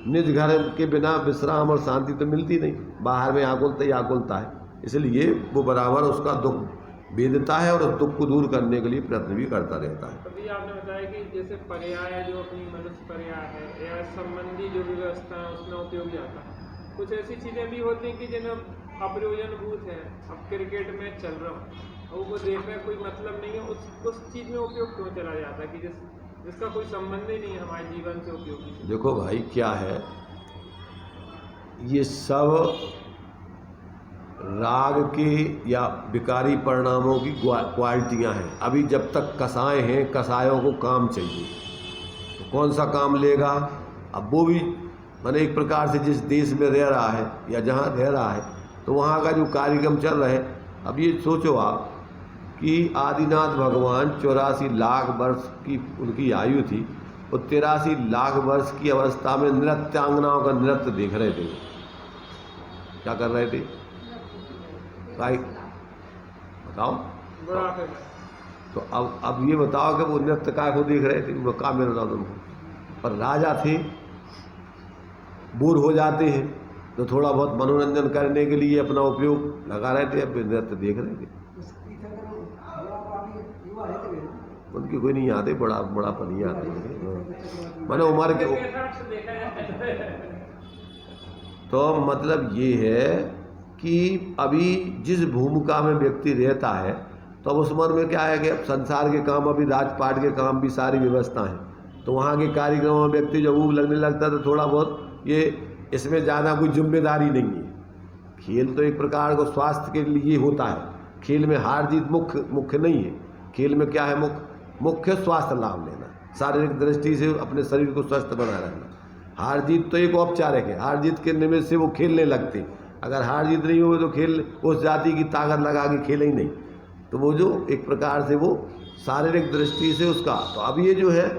Speaker 1: निज घर के बिना विश्राम और शांति तो मिलती नहीं, बाहर में आकुलता ही आकुलता है। इसलिए वो बराबर उसका दुख वेदता है और उस दुख को दूर करने के लिए प्रयत्न भी करता रहता है।
Speaker 2: अभी आपने बताया कि जैसे पर्याय जो अपनी मनुष्य पर्याय है या संबंधी जो व्यवस्था है उसमें उपयोग जाता है। कुछ ऐसी चीज़ें भी होती हैं कि जिन्हें अप्रयोजनभूत है, अब क्रिकेट मैच चल रहा हो और वो देख रहे कोई मतलब नहीं है, उस चीज़ में उपयोग क्यों चला जाता है कि जिसका कोई संबंध ही नहीं है हमारे जीवन से उपयोगी।
Speaker 1: देखो भाई क्या है, ये सब राग के या विकारी परिणामों की क्वालिटियाँ हैं। अभी जब तक कसाय हैं, कसायों को काम चाहिए, तो कौन सा काम लेगा? अब वो भी मैंने एक प्रकार से जिस देश में रह रहा है या जहाँ रह रहा है तो वहाँ का जो कार्यक्रम चल रहा है, अब ये सोचो आप कि आदिनाथ भगवान 84 लाख वर्ष की उनकी आयु थी, और 83 लाख वर्ष की अवस्था में नृत्यांगनाओं का नृत्य देख रहे थे। क्या कर रहे थे? भाई बताओ।
Speaker 2: बुढ़ापे में
Speaker 1: तो अब ये बताओ कि वो नृत्य काय को देख रहे थे, वो काम मिल रहा था उनको। पर राजा थे, बोर हो जाते हैं तो थोड़ा बहुत मनोरंजन करने के लिए अपना उपयोग लगा रहे थे, अब नृत्य देख रहे थे। उनकी कोई नहीं आते, बड़ापन नहीं आते, मैंने उम्र के। तो मतलब ये है कि अभी जिस भूमिका में व्यक्ति रहता है तो अब उस उम्र में क्या है कि अब संसार के काम, अभी राजपाट के काम भी सारी व्यवस्था है, तो वहाँ के कार्यक्रमों में व्यक्ति जब ऊब लगने लगता है तो थोड़ा बहुत ये इसमें ज़्यादा कोई जिम्मेदारी नहीं है। खेल तो एक प्रकार को स्वास्थ्य के लिए होता है, खेल में हार जीत मुख्य नहीं है। खेल में क्या है मुख्य स्वास्थ्य लाभ लेना, शारीरिक दृष्टि से अपने शरीर को स्वस्थ बनाए रखना। हार जीत तो एक औपचारिक है, हार जीत के निमित्त से वो खेलने लगते। अगर हार जीत नहीं हुए तो खेल उस जाति की ताकत लगा के खेले ही नहीं, तो वो जो एक प्रकार से वो शारीरिक दृष्टि से उसका, तो अब ये जो है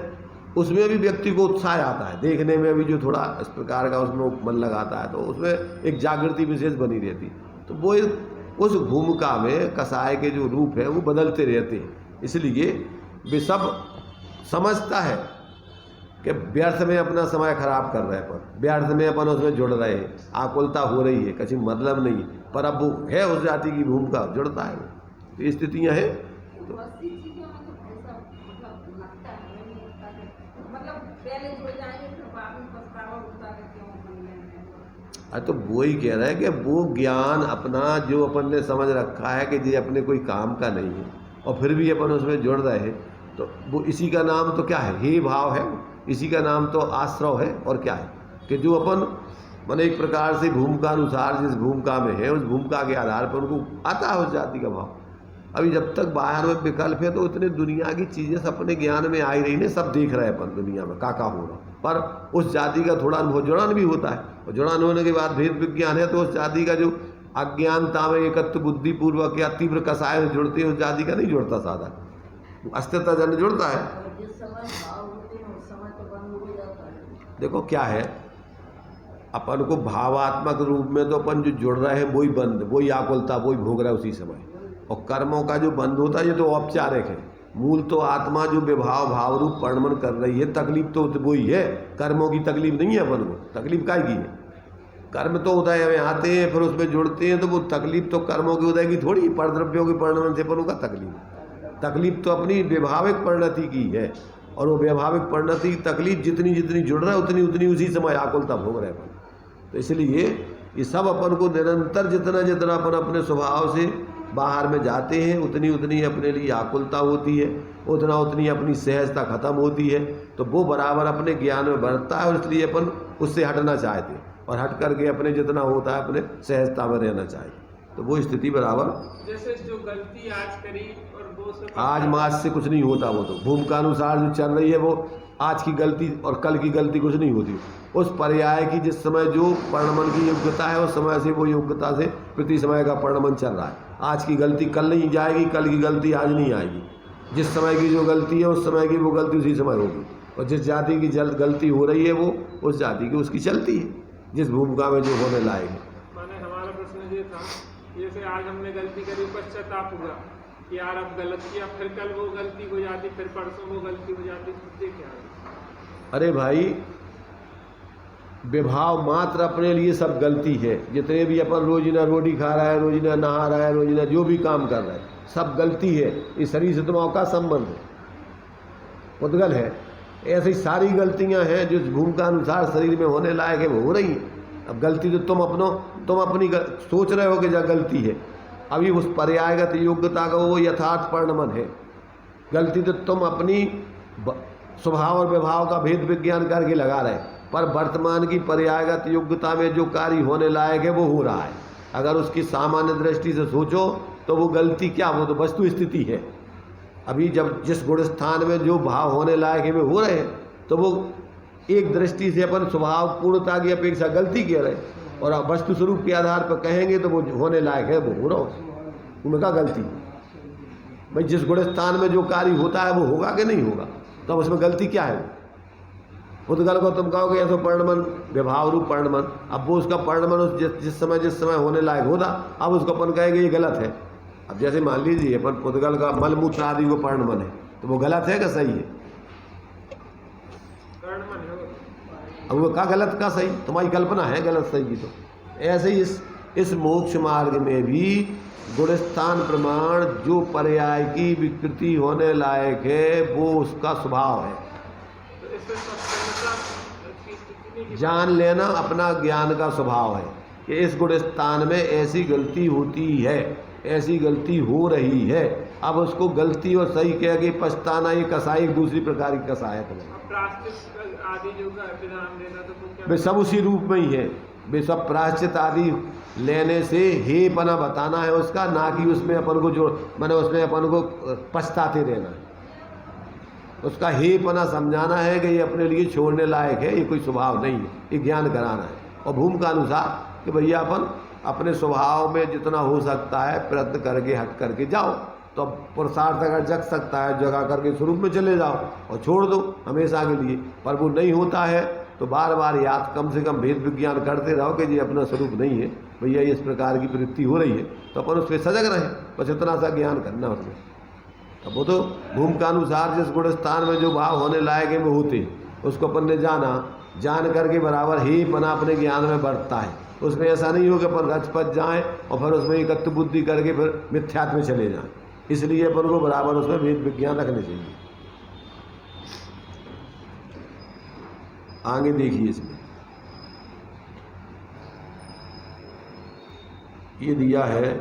Speaker 1: उसमें भी व्यक्ति को उत्साह आता है, देखने में भी जो थोड़ा इस प्रकार का उसमें मन लगाता है, तो उसमें एक जागृति विशेष बनी रहती। तो वो उस भूमिका में कसाय के जो रूप है वो बदलते रहते हैं। इसलिए वे सब समझता है कि व्यर्थ में अपना समय खराब कर रहे हैं, पर व्यर्थ में अपन उसमें जुड़ रहे हैं, आकुलता हो रही है, किसी मतलब नहीं, पर अब वो है उस जाति की भूमिका, जुड़ता है वो। तो ये स्थितियाँ हैं।
Speaker 5: बहुत सी चीजें मतलब ऐसा मतलब लगता है नहीं लगता है, मतलब पहले जुड़ जाएंगे फिर बाद में पछतावा होता है क्यों बन गए हैं।
Speaker 1: तो वही कह रहा है कि वो ज्ञान अपना जो अपन ने समझ रखा है कि ये अपने कोई काम का नहीं है, और फिर भी अपन उसमें जुड़ रहे हैं, तो वो इसी का नाम तो क्या है, हे भाव है, इसी का नाम तो आश्रव है। और क्या है कि जो अपन माने एक प्रकार से भूमिका अनुसार जिस भूमिका में है, उस भूमिका के आधार पर उनको आता है उस जाति का भाव। अभी जब तक बाहर में विकल्प है तो इतने दुनिया की चीज़ें अपने ज्ञान में आ ही रही, ने सब देख रहे हैं अपन दुनिया में का हो रहा, पर उस जाति का थोड़ा अनुभव जुड़ान भी होता है, और जुड़ान होने के बाद भेद विज्ञान है, तो उस जाति का जो अज्ञानता में एकत्व बुद्धिपूर्वक या तीव्र कसाय में जुड़ते हैं, उस जाति का नहीं जुड़ता, साधा अस्तित्व जन जुड़ता है।
Speaker 3: और जिस समय भाव होते हैं उस समय तो बंद हो जाता है।
Speaker 1: देखो क्या है, अपन को भावात्मक रूप में तो अपन जो जुड़ रहे हैं वही बंद, वही आकुलता, वही भोग रहा है उसी समय, और कर्मों का जो बंद होता है ये तो औपचारिक है। मूल तो आत्मा जो विभाव भाव रूप परिणमन कर रही है, तकलीफ तो वही है, कर्मों की तकलीफ नहीं है अपन को, तकलीफ काय की है। कर्म तो उदय में आते हैं, फिर उसमें जुड़ते हैं, तो वो तकलीफ तो कर्मों के उदय की थोड़ी, परद्रव्यों के परिणमन से अपन का तकलीफ तो अपनी व्यभाविक परिणति की है, और वो व्यभाविक परिणति की तकलीफ जितनी जितनी जुड़ रहा है उतनी उतनी उसी समय आकुलता भोग रहे अपन। तो इसलिए ये सब अपन को निरंतर जितना जितना अपन अपने स्वभाव से बाहर में जाते हैं, उतनी उतनी अपने लिए आकुलता होती है, उतना उतनी अपनी सहजता खत्म होती है, तो वो बराबर अपने ज्ञान में बढ़ता है, और इसलिए अपन उससे हटना चाहते हैं, और हट करके अपने जितना होता है अपने सहजता में रहना चाहिए। तो वो स्थिति बराबर,
Speaker 2: जैसे जो गलती आज करी और वो सब
Speaker 1: आज माज से कुछ नहीं होता, वो तो भूमिका अनुसार जो चल रही है, वो आज की गलती और कल की गलती कुछ नहीं होती। उस पर्याय की जिस समय जो परिणमन की योग्यता है, उस समय से वो योग्यता से प्रति समय का परिणमन चल रहा है। आज की गलती कल नहीं जाएगी, कल की गलती आज नहीं आएगी। जिस समय की जो गलती है उस समय की वो गलती उसी समय होगी, और जिस जाति की गलती हो रही है वो उस जाति की उसकी चलती है, जिस भूमिका में जो होने लायक है।
Speaker 2: माने हमारा प्रश्न ये था, जैसे आज हमने गलती करी, पश्चाताप हुआ कि यार अब गलत किया, फिर कल वो गलती हो जाती, फिर परसों वो गलती हो जाती, तो क्या है?
Speaker 1: अरे भाई, विभाव मात्र अपने लिए सब गलती है। जितने भी अपन रोजिना रोटी खा रहा है, रोजिना नहा रहा है, रोजिना जो भी काम कर रहा है, सब गलती है। इस शरीर से तुम्हारा का संबंध है, उद्गल है। ऐसी सारी गलतियां हैं जो भूमिका अनुसार शरीर में होने लायक है वो हो रही है। अब गलती तो तुम अपनी सोच रहे हो कि जहाँ गलती है, अभी उस पर्यायगत योग्यता का वो यथार्थ परिणमन है। गलती तो तुम अपनी स्वभाव और विभाव का भेद विज्ञान करके लगा रहे, पर वर्तमान की पर्यायगत योग्यता में जो कार्य होने लायक है वो हो रहा है। अगर उसकी सामान्य दृष्टि से सोचो तो वो गलती क्या, वो तो वस्तु स्थिति है। अभी जब जिस गुण स्थान में जो भाव होने लायक है वे हो रहे हैं, तो वो एक दृष्टि से अपन स्वभाव पूर्णता की अपेक्षा गलती कह रहे हैं, और वस्तु स्वरूप के आधार पर कहेंगे तो वो होने लायक है वो हो रहा है, उनका गलती। भाई जिस गुण स्थान में जो कार्य होता है वो होगा कि नहीं होगा, तो उसमें गलती क्या है? उद्गल को तुम कहोगे ऐसा परिणमन, विभाव रूप परिणमन, अब वो उसका परिणमन जिस समय होने लायक होता, अब उसको अपन कहेंगे ये गलत है। अब जैसे मान लीजिए अपन उद्गल का मलमूत्र आदि को परिणमन है, तो वो गलत है कि सही है? अब वो का गलत का सही, तुम्हारी कल्पना है गलत सही की। तो ऐसे ही इस मोक्ष मार्ग में भी गुणस्थान प्रमाण जो पर्याय की विकृति होने लायक है वो उसका स्वभाव है। जान लेना अपना ज्ञान का स्वभाव है कि इस गुणस्थान में ऐसी गलती होती है, ऐसी गलती हो रही है। अब उसको गलती और सही कह के पछताना, ये कसाई दूसरी प्रकार की कसायत है।
Speaker 2: आदि जो का विधान देना तो क्या
Speaker 1: वे सब उसी रूप में ही है। वे सब प्रायश्चित आदि लेने से हे पना बताना है उसका, ना कि उसमें अपन को जो मैंने उसमें अपन को पछताते रहना है। उसका हे पना समझाना है कि ये अपने लिए छोड़ने लायक है, ये कोई स्वभाव नहीं है, ये ज्ञान कराना है। और भूमिका अनुसार कि भैया अपन अपने स्वभाव में जितना हो सकता है प्रयत्न करके हट करके जाओ, तो पुरुषार्थ अगर जग सकता है जगा करके स्वरूप में चले जाओ और छोड़ दो हमेशा के लिए। पर वो नहीं होता है तो बार बार याद, कम से कम भेद विज्ञान करते रहो कि ये अपना स्वरूप नहीं है, भैया इस प्रकार की प्रवृत्ति हो रही है, तो अपन उस पर सजग रहें, बस इतना सा ज्ञान करना उसमें। अब वो तो भूमि का अनुसार जिस गुण स्थान में जो भाव होने लायक है वो होते हैं, उसको अपन ने जान करके बराबर ही पना अपने ज्ञान में बढ़ता है। उसमें ऐसा नहीं हो कि अपन रचपच जाएं और फिर उसमें एकत्व बुद्धि करके फिर मिथ्यात्व में चले जाएं। इसलिए अपन को बराबर उसमें वेद विज्ञान रखने चाहिए। आगे देखिए, इसमें ये दिया है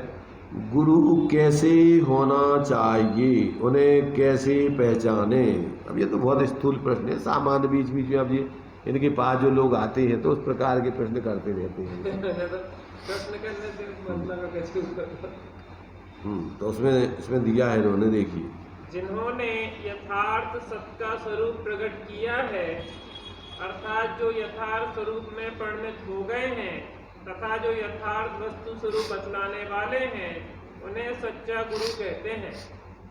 Speaker 1: गुरु कैसे होना चाहिए, उन्हें कैसे पहचाने। अब ये तो बहुत स्थूल प्रश्न है, सामान्य बीच बीच में अब ये इनके पास जो लोग आते हैं तो उस प्रकार के प्रश्न करते रहते हैं।
Speaker 2: प्रश्न करने से मतलब कैसे
Speaker 1: तो इसमें दिया है इन्होंने, देखिए,
Speaker 2: जिन्होंने यथार्थ सत्य का स्वरूप प्रकट किया है, अर्थात जो यथार्थ स्वरूप में परिणत हो गए हैं तथा जो यथार्थ वस्तु स्वरूप बतलाने वाले हैं, उन्हें सच्चा गुरु कहते हैं।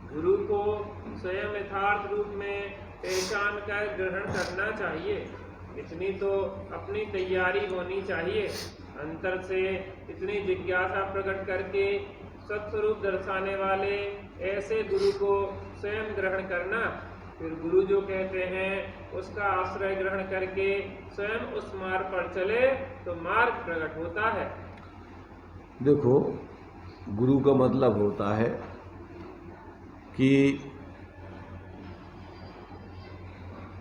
Speaker 2: गुरु को स्वयं यथार्थ रूप में पहचान कर ग्रहण करना चाहिए। इतनी तो अपनी तैयारी होनी चाहिए। अंतर से इतनी जिज्ञासा प्रकट करके सत्स्वरूप दर्शाने वाले ऐसे गुरु को स्वयं ग्रहण करना, फिर गुरु जो कहते हैं उसका आश्रय ग्रहण करके स्वयं उस मार्ग पर चले तो मार्ग प्रकट होता है।
Speaker 1: देखो, गुरु का मतलब होता है कि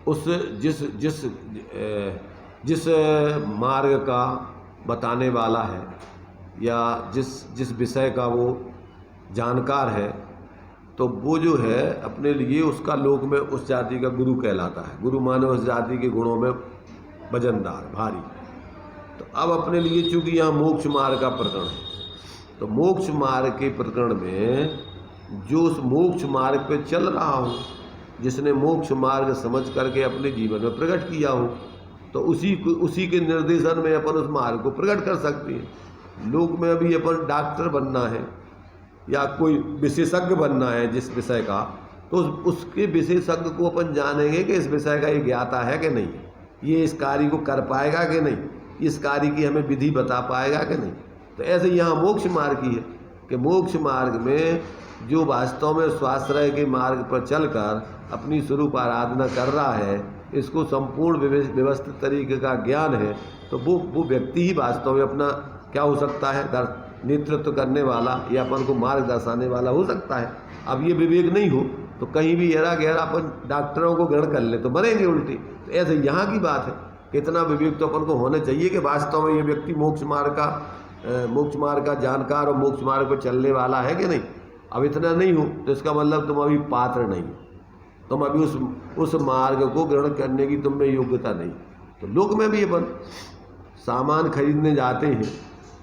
Speaker 1: उस जिस मार्ग का बताने वाला है या जिस विषय का वो जानकार है, तो वो जो है अपने लिए उसका लोक में उस जाति का गुरु कहलाता है। गुरु माने उस जाति के गुणों में वजनदार, भारी। तो अब अपने लिए चूंकि यहाँ मोक्ष मार्ग का प्रकरण है, तो मोक्ष मार्ग के प्रकरण में जो उस मोक्ष मार्ग पे चल रहा हो, जिसने मोक्ष मार्ग समझ करके अपने जीवन में प्रकट किया हो, तो उसी के निर्देशन में अपन उस मार्ग को प्रकट कर सकते हैं। लोक में अभी अपन डॉक्टर बनना है या कोई विशेषज्ञ बनना है जिस विषय का, तो उसके विशेषज्ञ को अपन जानेंगे कि इस विषय का ये ज्ञाता है कि नहीं, ये इस कार्य को कर पाएगा कि नहीं, इस कार्य की हमें विधि बता पाएगा कि नहीं। तो ऐसे यहाँ मोक्ष मार्ग की है कि मोक्ष मार्ग में जो वास्तव में स्वाश्रय के मार्ग पर चलकर अपनी स्वरूप आराधना कर रहा है, इसको संपूर्ण व्यवस्थित तरीके का ज्ञान है, तो वो व्यक्ति ही वास्तव में अपना क्या हो सकता है, नेतृत्व करने वाला या अपन को मार्ग दर्शाने वाला हो सकता है। अब ये विवेक नहीं हो तो कहीं भी गहरा अपन डॉक्टरों को ग्रहण कर ले तो मरेंगे उल्टे। तो ऐसे यहाँ की बात है कि इतना विवेक तो अपन को होना चाहिए कि वास्तव में ये व्यक्ति मोक्ष मार्ग का जानकार और मोक्ष मार्ग पर चलने वाला है कि नहीं। अब इतना नहीं हो तो इसका मतलब तुम अभी पात्र नहीं हो, तुम अभी उस मार्ग को ग्रहण करने की तुम में योग्यता नहीं। तो लोक में भी अपन सामान खरीदने जाते हैं,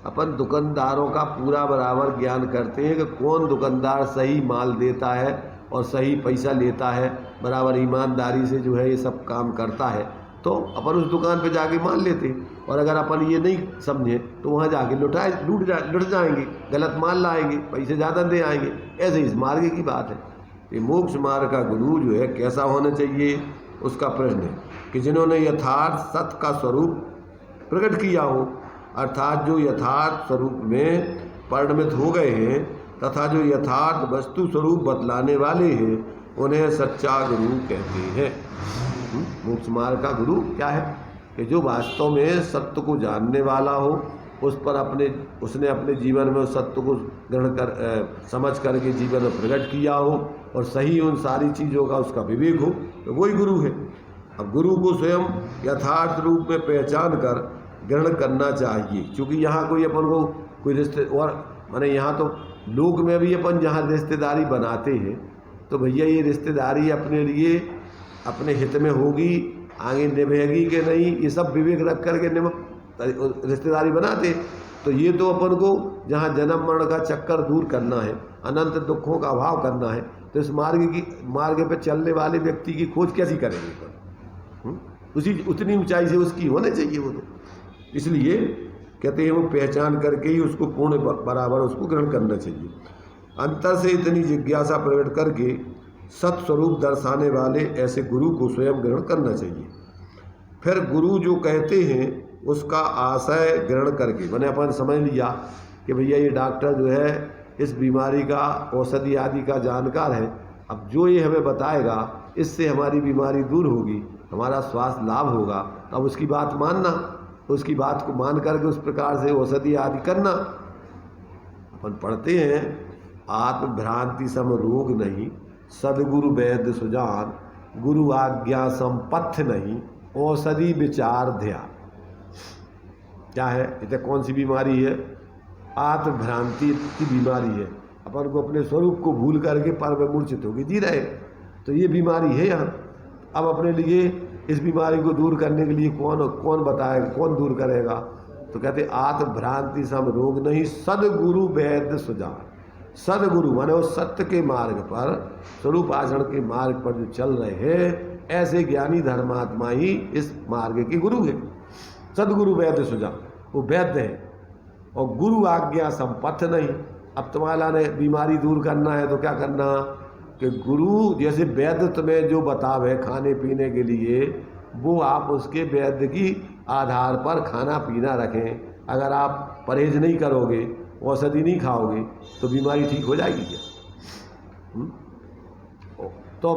Speaker 1: अपन दुकानदारों का पूरा बराबर ज्ञान करते हैं कि कौन दुकानदार सही माल देता है और सही पैसा लेता है, बराबर ईमानदारी से जो है ये सब काम करता है, तो अपन उस दुकान पे जाके मान लेते हैं। और अगर अपन ये नहीं समझे तो वहाँ जाके लुट जाएंगे, गलत माल लाएंगे, पैसे ज़्यादा दे आएंगे। ऐसे इस मार्ग की बात है। ये मोक्ष मार्ग का गुरु जो है कैसा होना चाहिए, उसका प्रश्न है कि जिन्होंने यथार्थ सत्य का स्वरूप प्रकट किया हो, अर्थात जो यथार्थ स्वरूप में परिणमित हो गए हैं तथा जो यथार्थ वस्तु स्वरूप बतलाने वाले हैं, उन्हें सच्चा गुरु कहते हैं। मोक्ष मार्ग का गुरु क्या है कि जो वास्तव में सत्य को जानने वाला हो, उस पर उसने अपने जीवन में उस सत्य को ग्रहण कर समझ करके जीवन में प्रकट किया हो और सही उन सारी चीज़ों का उसका विवेक हो, तो वही गुरु है। अब गुरु को स्वयं यथार्थ रूप में पहचान कर ग्रहण करना चाहिए। क्योंकि यहाँ कोई अपन को कोई रिश्ते और माने यहाँ तो लोक में भी अपन जहाँ रिश्तेदारी बनाते हैं तो भैया ये रिश्तेदारी अपने लिए अपने हित में होगी, आगे निभेगी कि नहीं, ये सब विवेक रख करके रिश्तेदारी बनाते। तो ये तो अपन को जहाँ जन्म मरण का चक्कर दूर करना है, अनंत दुखों का अभाव करना है, तो इस मार्ग पे चलने वाले व्यक्ति की खोज कैसी करेंगे पर? उतनी ऊंचाई से उसकी होने चाहिए वो तो। इसलिए कहते हैं वो पहचान करके ही उसको पूर्ण बराबर उसको ग्रहण करना चाहिए। अंतर से इतनी जिज्ञासा प्रकट करके सत्स्वरूप दर्शाने वाले ऐसे गुरु को स्वयं ग्रहण करना चाहिए। फिर गुरु जो कहते हैं उसका आशय ग्रहण करके, मैंने अपन समझ लिया कि भैया ये डॉक्टर जो है इस बीमारी का औषधि आदि का जानकार है, अब जो ये हमें बताएगा इससे हमारी बीमारी दूर होगी, हमारा स्वास्थ्य लाभ होगा, तो अब उसकी बात मानना, उसकी बात को मान करके उस प्रकार से औषधि आदि करना। अपन पढ़ते हैं आत्मभ्रांति सम रोग नहीं, सदगुरु वैद्य सुजान, गुरु आज्ञा सम पथ्य नहीं, औषधि विचार ध्यान। क्या है इसे, कौन सी बीमारी है? आत्मभ्रांति की बीमारी है। अपन को अपने स्वरूप को भूल करके पर में मूर्छित होकर जी रहे, तो ये बीमारी है यहाँ। अब अपने लिए इस बीमारी को दूर करने के लिए कौन बताएगा, कौन दूर करेगा? तो कहते आत्मभ्रांति सम रोग नहीं, सदगुरु वैद्य सुजान। सदगुरु माने वो सत्य के मार्ग पर, स्वरूप आचरण के मार्ग पर जो चल रहे हैं, ऐसे ज्ञानी धर्मात्मा ही इस मार्ग के गुरु है। सदगुरु वैद्य सुजान, वो वैद्य है। और गुरु आज्ञा संपथ नहीं। अब तुम्हारा ने बीमारी दूर करना है तो क्या करना कि गुरु जैसे वैद्य तुम्हें जो बतावे खाने पीने के लिए, वो आप उसके वैद्य की आधार पर खाना पीना रखें। अगर आप परहेज नहीं करोगे, औषधि नहीं खाओगे, तो बीमारी ठीक हो जाएगी क्या? तो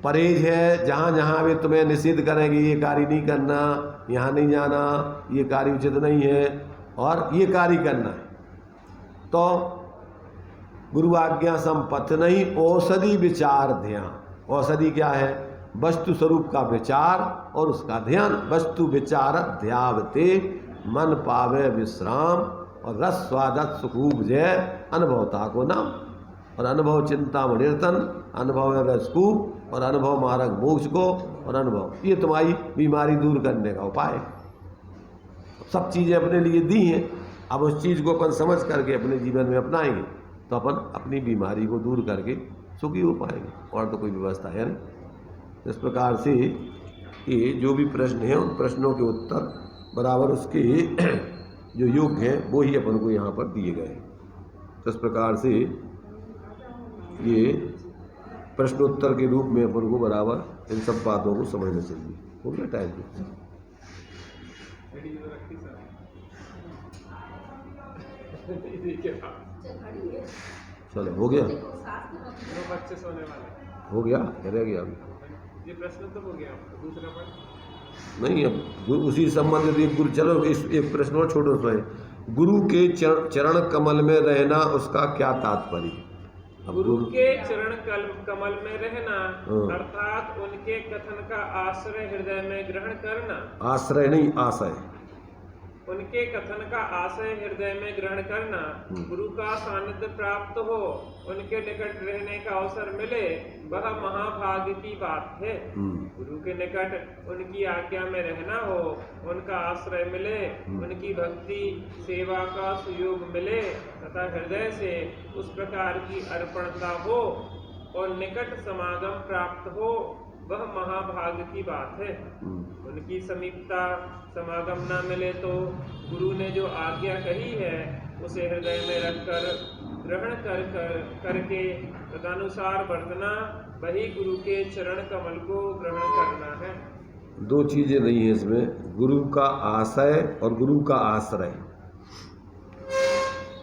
Speaker 1: परहेज है, जहाँ जहाँ वे तुम्हें निषेध करेंगे, ये कार्य नहीं करना, यहाँ नहीं जाना, ये कार्य उचित नहीं है, और ये कार्य करना है, तो गुरु आज्ञा संपथ नहीं, औषधि विचार ध्यान। औषधि क्या है? वस्तु स्वरूप का विचार और उसका ध्यान। वस्तु विचार ध्यावते मन पावे विश्राम, और रस स्वादत सुखूब जय अनुभवता को नाम। और अनुभव चिंता मणिर्तन, अनुभव है रसकूप, और अनुभव मार्ग मोक्ष को, और अनुभव ये तुम्हारी बीमारी दूर करने का उपाय। सब चीज़ें अपने लिए दी हैं, अब उस चीज़ को अपन समझ करके अपने जीवन में अपनाएंगे तो अपन अपनी बीमारी को दूर करके सुखी हो पाएंगे, और तो कोई व्यवस्था है नहीं। इस प्रकार से ये जो भी प्रश्न हैं, उन प्रश्नों के उत्तर बराबर उसके जो योग्य हैं वो ही अपन को यहाँ पर दिए गए। तो इस प्रकार से ये प्रश्नोत्तर के रूप में अपन को बराबर इन सब बातों को समझना चाहिए। हो गया टाइम? चलो हो गया,
Speaker 2: बच्चे सोने वाले
Speaker 1: हो गया, रह गया अभी
Speaker 2: ये प्रश्न तो हो गया। दूसरा प्रश्न
Speaker 1: नहीं, अब उसी संबंधित एक गुरु, चलो इस एक प्रश्न और छोड़ो सा है। गुरु के चरण कमल में रहना, उसका क्या तात्पर्य? अब
Speaker 2: गुरु के चरण कमल में रहना अर्थात उनके कथन का आश्रय हृदय में ग्रहण करना।
Speaker 1: आश्रय नहीं, आशय।
Speaker 2: उनके कथन का आशय हृदय में ग्रहण करना, गुरु का सानिध्य प्राप्त हो, उनके निकट रहने का अवसर मिले, वह महाभाग्य की बात है। गुरु के निकट उनकी आज्ञा में रहना हो, उनका आश्रय मिले, उनकी भक्ति सेवा का सुयोग मिले तथा हृदय से उस प्रकार की अर्पणता हो और निकट समागम प्राप्त हो, वह महाभाग्य की बात है। उनकी समीपता समागम न मिले तो गुरु ने जो आज्ञा कही है उसे हृदय में रखकर ग्रहण करके तदनुसार वर्तना, वही गुरु के चरण कमल को ग्रहण करना है।
Speaker 1: दो चीजें नहीं है इसमें, गुरु का आशय और गुरु का आश्रय।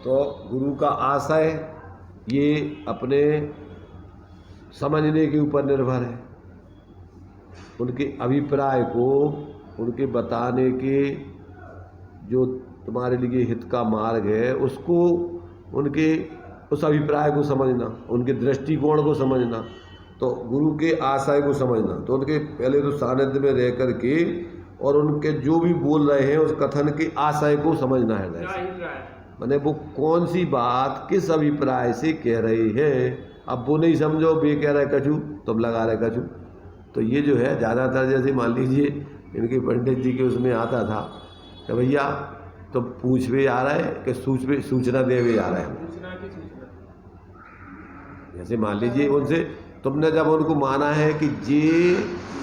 Speaker 1: तो गुरु का आशय ये अपने समझने के ऊपर निर्भर है, उनके अभिप्राय को, उनके बताने के जो तुम्हारे लिए हित का मार्ग है उसको, उनके उस अभिप्राय को समझना, उनके दृष्टिकोण को समझना, तो गुरु के आशय को समझना, तो उनके पहले तो सानिध्य में रह कर के और उनके जो भी बोल रहे हैं उस कथन के आशय को समझना है। मैंने वो कौन सी बात किस अभिप्राय से कह रहे हैं, अब वो नहीं समझो, बे कह रहे कछू तुम लगा रहे कछू। तो ये जो है ज़्यादातर, जैसे मान लीजिए इनके पंडित जी के उसमें आता था कि भैया तो पूछ भी आ रहा है कि सूचना दे भी आ रहा है। जैसे मान लीजिए उनसे तुमने जब उनको माना है कि ये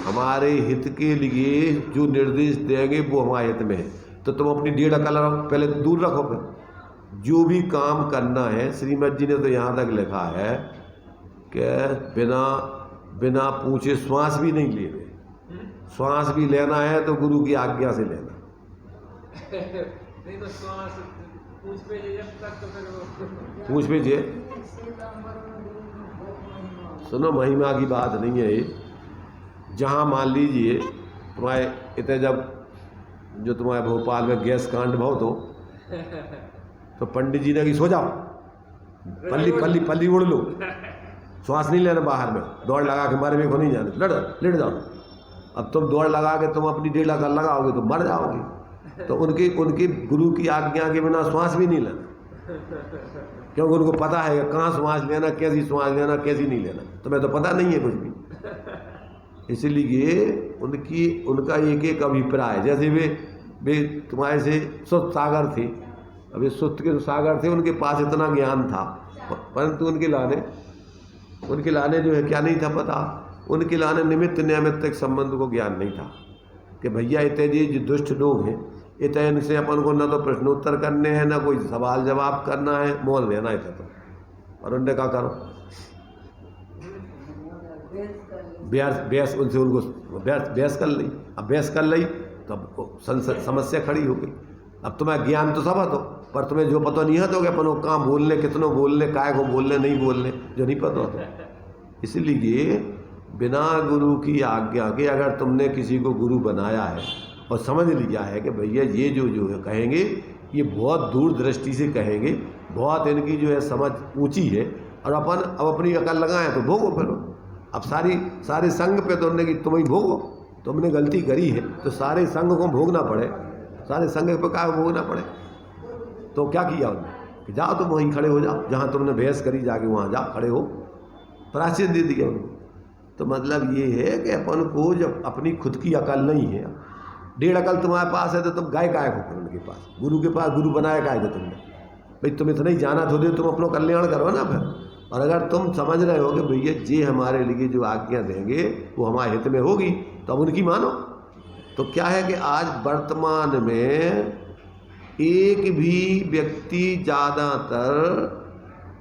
Speaker 1: हमारे हित के लिए जो निर्देश देंगे वो हमारे हित में है, तो तुम अपनी डेढ़ अकल पहले दूर रखो। फिर जो भी काम करना है, श्रीमद जी ने तो यहाँ तक लिखा है कि बिना पूछे श्वास भी नहीं ले रहे। श्वास भी लेना है तो गुरु की आज्ञा से लेना।
Speaker 2: नहीं तो श्वास पूछ पे जब तक तो फिर वो
Speaker 1: पूछ भेजिए। सुनो, महिमा की बात नहीं है ये। जहाँ मान लीजिए तुम्हारे इतने जब जो तुम्हारे भोपाल में गैस कांड बहुत हो तो पंडित जी ने कि सो जाओ, पल्ली पल्ली पल्ली उड़ लो, श्वास नहीं लेना बाहर में, दौड़ लगा के मरे को नहीं जाने, लेट जाओ। अब तुम दौड़ लगा के तुम अपनी 1.5 लाख लगाओगे तो मर जाओगे। तो उनकी गुरु की आज्ञा के बिना श्वास भी नहीं लेना, क्योंकि उनको पता है कि कहाँ श्वास लेना, कैसी श्वास लेना, कैसी नहीं लेना। तुम्हें तो पता नहीं है कुछ भी। इसलिए उनका एक एक अभिप्राय, जैसे वे तुम्हारे से सुत सागर थे, अभी सुत के सागर थे, उनके पास इतना ज्ञान था, परंतु उनके लाने जो है क्या नहीं था पता। उनके लाने निमित्त नैमित्तिक संबंध को ज्ञान नहीं था कि भैया इतने जो दुष्ट लोग हैं, इतने इनसे अपन को ना तो प्रश्नोत्तर करने हैं, ना कोई सवाल जवाब करना है, मोल लेना है। तो और उनने क्या करो, बहस उनसे उनको बहस कर ली। अब बहस कर ली तो अब समस्या खड़ी हो गई। अब तुम्हें ज्ञान तो सब है, तो पर तुम्हें जो पता नहीं है तो अपन को कहाँ बोलने, कितनों बोलने, काय को बोलने, नहीं बोलने, जो नहीं पता होता। इसलिए बिना गुरु की आज्ञा के अगर तुमने किसी को गुरु बनाया है और समझ लिया है कि भैया ये जो है कहेंगे, ये बहुत दूर दृष्टि से कहेंगे, बहुत इनकी जो है समझ ऊंची है, और अपन अब अपनी अकल लगाएं तो भोगो फिर। अब सारे संग पे तो उन्होंने कि तुम ही भोगो, तुमने गलती करी है तो सारे संग को भोगना पड़े, सारे संग पे क्या भोगना पड़े। तो क्या किया उन्होंने कि जाओ तुम वहीं खड़े हो जाओ, जहाँ तुमने बहस करी जाके वहाँ जाओ खड़े हो, प्रायश्चित दे दिया उनको। तो मतलब ये है कि अपन को जब अपनी खुद की अकल नहीं है, 1.5 अकल तुम्हारे पास है, तो तुम गाय काय को उनके पास, गुरु के पास गुरु बनाया काय को तुमने, भाई तुम इतना ही जाना तो दे, तुम अपना कल्याण करो ना फिर। और अगर तुम समझ रहे हो कि भैया जी हमारे लिए जो आज्ञा देंगे वो हमारे हित में होगी, तो अब उनकी मानो। तो क्या है कि आज वर्तमान में एक भी व्यक्ति ज़्यादातर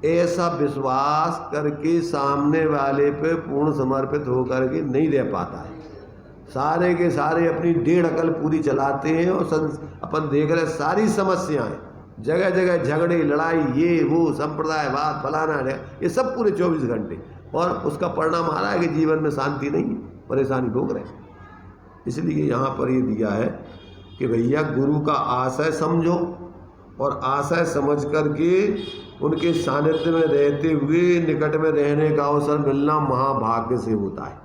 Speaker 1: ऐसा विश्वास करके सामने वाले पे पूर्ण समर्पित होकर के नहीं रह पाता है। सारे के सारे अपनी 1.5 अकल पूरी चलाते हैं, और अपन देख रहे सारी समस्याएं, जगह जगह झगड़े, लड़ाई, ये वो संप्रदायवाद, फलाना है, ये सब पूरे 24 घंटे, और उसका परिणाम आ रहा है कि जीवन में शांति नहीं है, परेशानी भोग रहे हैं। इसलिए यहाँ पर ये दिया है कि भैया गुरु का आशय समझो, और आशय समझ करके उनके सानिध्य में रहते हुए निकट में रहने का अवसर मिलना महाभाग्य से होता है।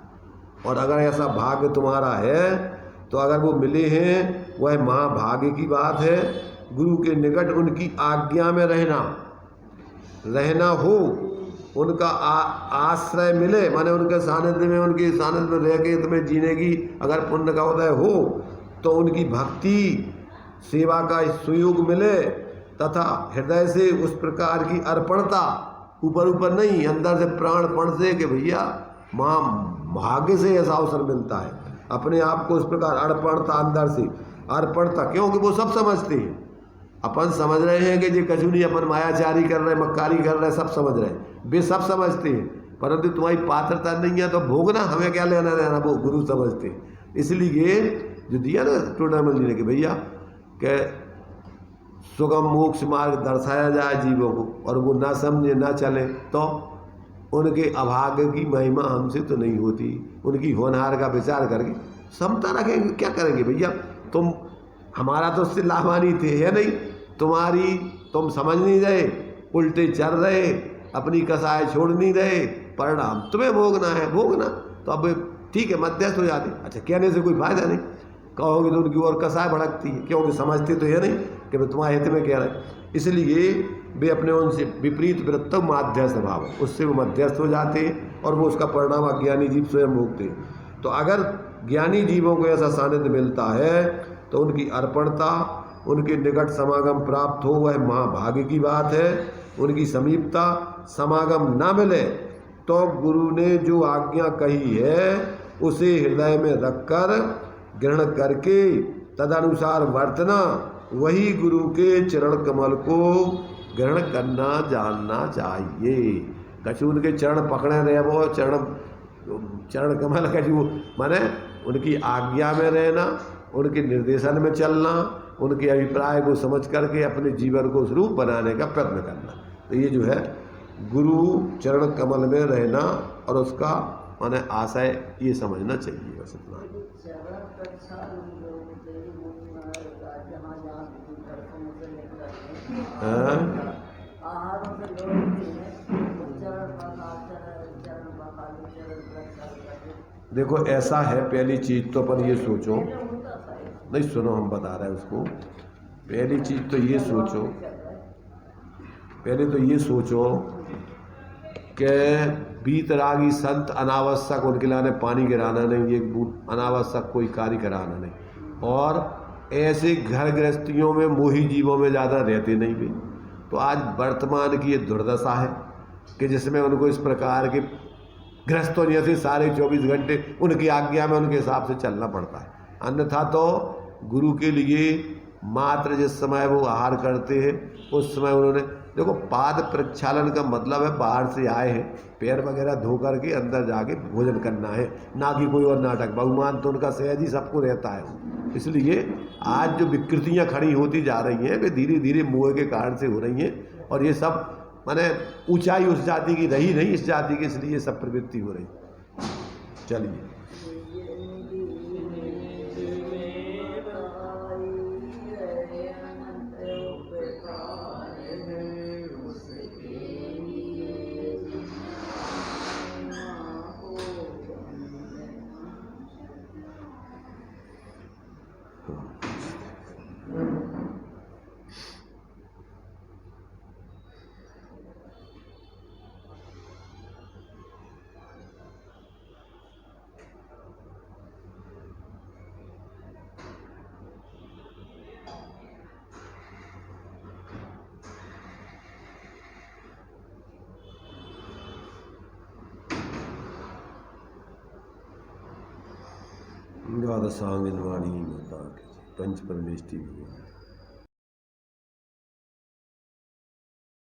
Speaker 1: और अगर ऐसा भाग्य तुम्हारा है तो अगर वो मिले हैं, वह महाभाग्य की बात है। गुरु के निकट उनकी आज्ञा में रहना हो, उनका आश्रय मिले, माने उनके सानिध्य में रह के तुम्हें जीने की अगर पुण्य का उदय हो, तो उनकी भक्ति सेवा का सुयोग मिले, तथा हृदय से उस प्रकार की अर्पणता, ऊपर नहीं, अंदर से प्राणपण से कि भैया भाग्य से ऐसा अवसर मिलता है, अपने आप को उस प्रकार अर्पणता, अंदर से अर्पणता, क्योंकि वो सब समझते हैं। अपन समझ रहे हैं कि ये कछु नहीं, अपन मायाचारी कर रहे हैं, मक्कारी कर रहे हैं, सब समझ रहे हैं, वे सब समझते हैं, परंतु तुम्हारी पात्रता नहीं है तो भोगना हमें क्या लेना देना, वो गुरु समझते हैं। इसलिए जो दिया ना टूर्नामेंट जी ने कि भैया के सुगम मोक्ष मार्ग दर्शाया जाए जीवों को, और वो ना समझे ना चले तो उनके अभाग्य की महिमा हमसे तो नहीं होती। उनकी होनहार का विचार करके समता रखेंगे, क्या करेंगे भैया, तुम हमारा तो उससे लाभान्वित थे, है नहीं, तुम समझ नहीं रहे, उल्टे चल रहे, अपनी कसाय छोड़ नहीं रहे, परिणाम तुम्हें भोगना है, भोगना। तो अब ठीक है, मध्यस्थ हो जाते, अच्छा कहने से कोई फायदा नहीं, कहोगे तो उनकी ओर कसाय भड़कती है, क्योंकि समझते तो है नहीं कि मैं तुम्हारे हित में कह रहा है। इसलिए वे अपने उनसे विपरीत वृत्त माध्यस्थ भाव, उससे वो मध्यस्थ हो जाते हैं, और वो उसका परिणाम अज्ञानी जीव स्वयं भोगते हैं। तो अगर ज्ञानी जीवों को ऐसा सानिध्य मिलता है तो उनकी अर्पणता, उनके निकट समागम प्राप्त हो, वह महाभाग्य की बात है। उनकी समीपता, समागम ना मिले तो गुरु ने जो आज्ञा कही है उसे हृदय में रखकर ग्रहण करके तदनुसार वर्तना, वही गुरु के चरण कमल को ग्रहण करना जानना चाहिए। कछु उनके चरण पकड़े रहे, वो चरण कमल का जो माने उनकी आज्ञा में रहना, उनके निर्देशन में चलना, उनके अभिप्राय को समझ करके अपने जीवन को उस रूप बनाने का प्रयत्न करना। तो ये जो है गुरु चरण कमल में रहना और उसका माने आशय ये समझना चाहिए, बस इतना।
Speaker 3: चरण प्रक्षालन लोग तेरी मुनि महाराज जहाँ जहाँ दर्शनों से निकलते हैं, आहारों से लौटते हैं, तो चरण पखाली चरण प्रक्षालन करते।
Speaker 1: देखो ऐसा है, पहली चीज तो अपन ये सोचो,
Speaker 3: पहले होता था ये।
Speaker 1: नहीं सुनो हम बता रहे हैं उसको। पहली चीज तो ये सोचो, पहले तो ये सोचो कि बीतरागी संत अनावश्यक उनके लाने पानी गिराना नहीं, एक बूंद अनावश्यक कोई कार्य कराना नहीं, और ऐसे घर गृहस्थियों में मोही जीवों में ज़्यादा रहते नहीं भी। तो आज वर्तमान की ये दुर्दशा है कि जिसमें उनको इस प्रकार के गृहस्थों जैसे सारे 24 घंटे उनकी आज्ञा में उनके हिसाब से चलना पड़ता है। अन्यथा तो गुरु के लिए मात्र जिस समय वो आहार करते हैं उस समय उन्होंने देखो पाद प्रक्षालन का मतलब है बाहर से आए हैं पैर वगैरह धो करके अंदर जाके भोजन करना है, ना कि कोई और नाटक। बहुमान तो उनका सहज ही सबको रहता है। इसलिए आज जो विकृतियाँ खड़ी होती जा रही हैं वे धीरे धीरे मोह के कारण से हो रही हैं, और ये सब माने ऊंचाई उस जाति की रही नहीं इस जाति की, इसलिए सब प्रवृत्ति हो रही। चलिए द्वादशांग वाणी पंच परमेष्टि।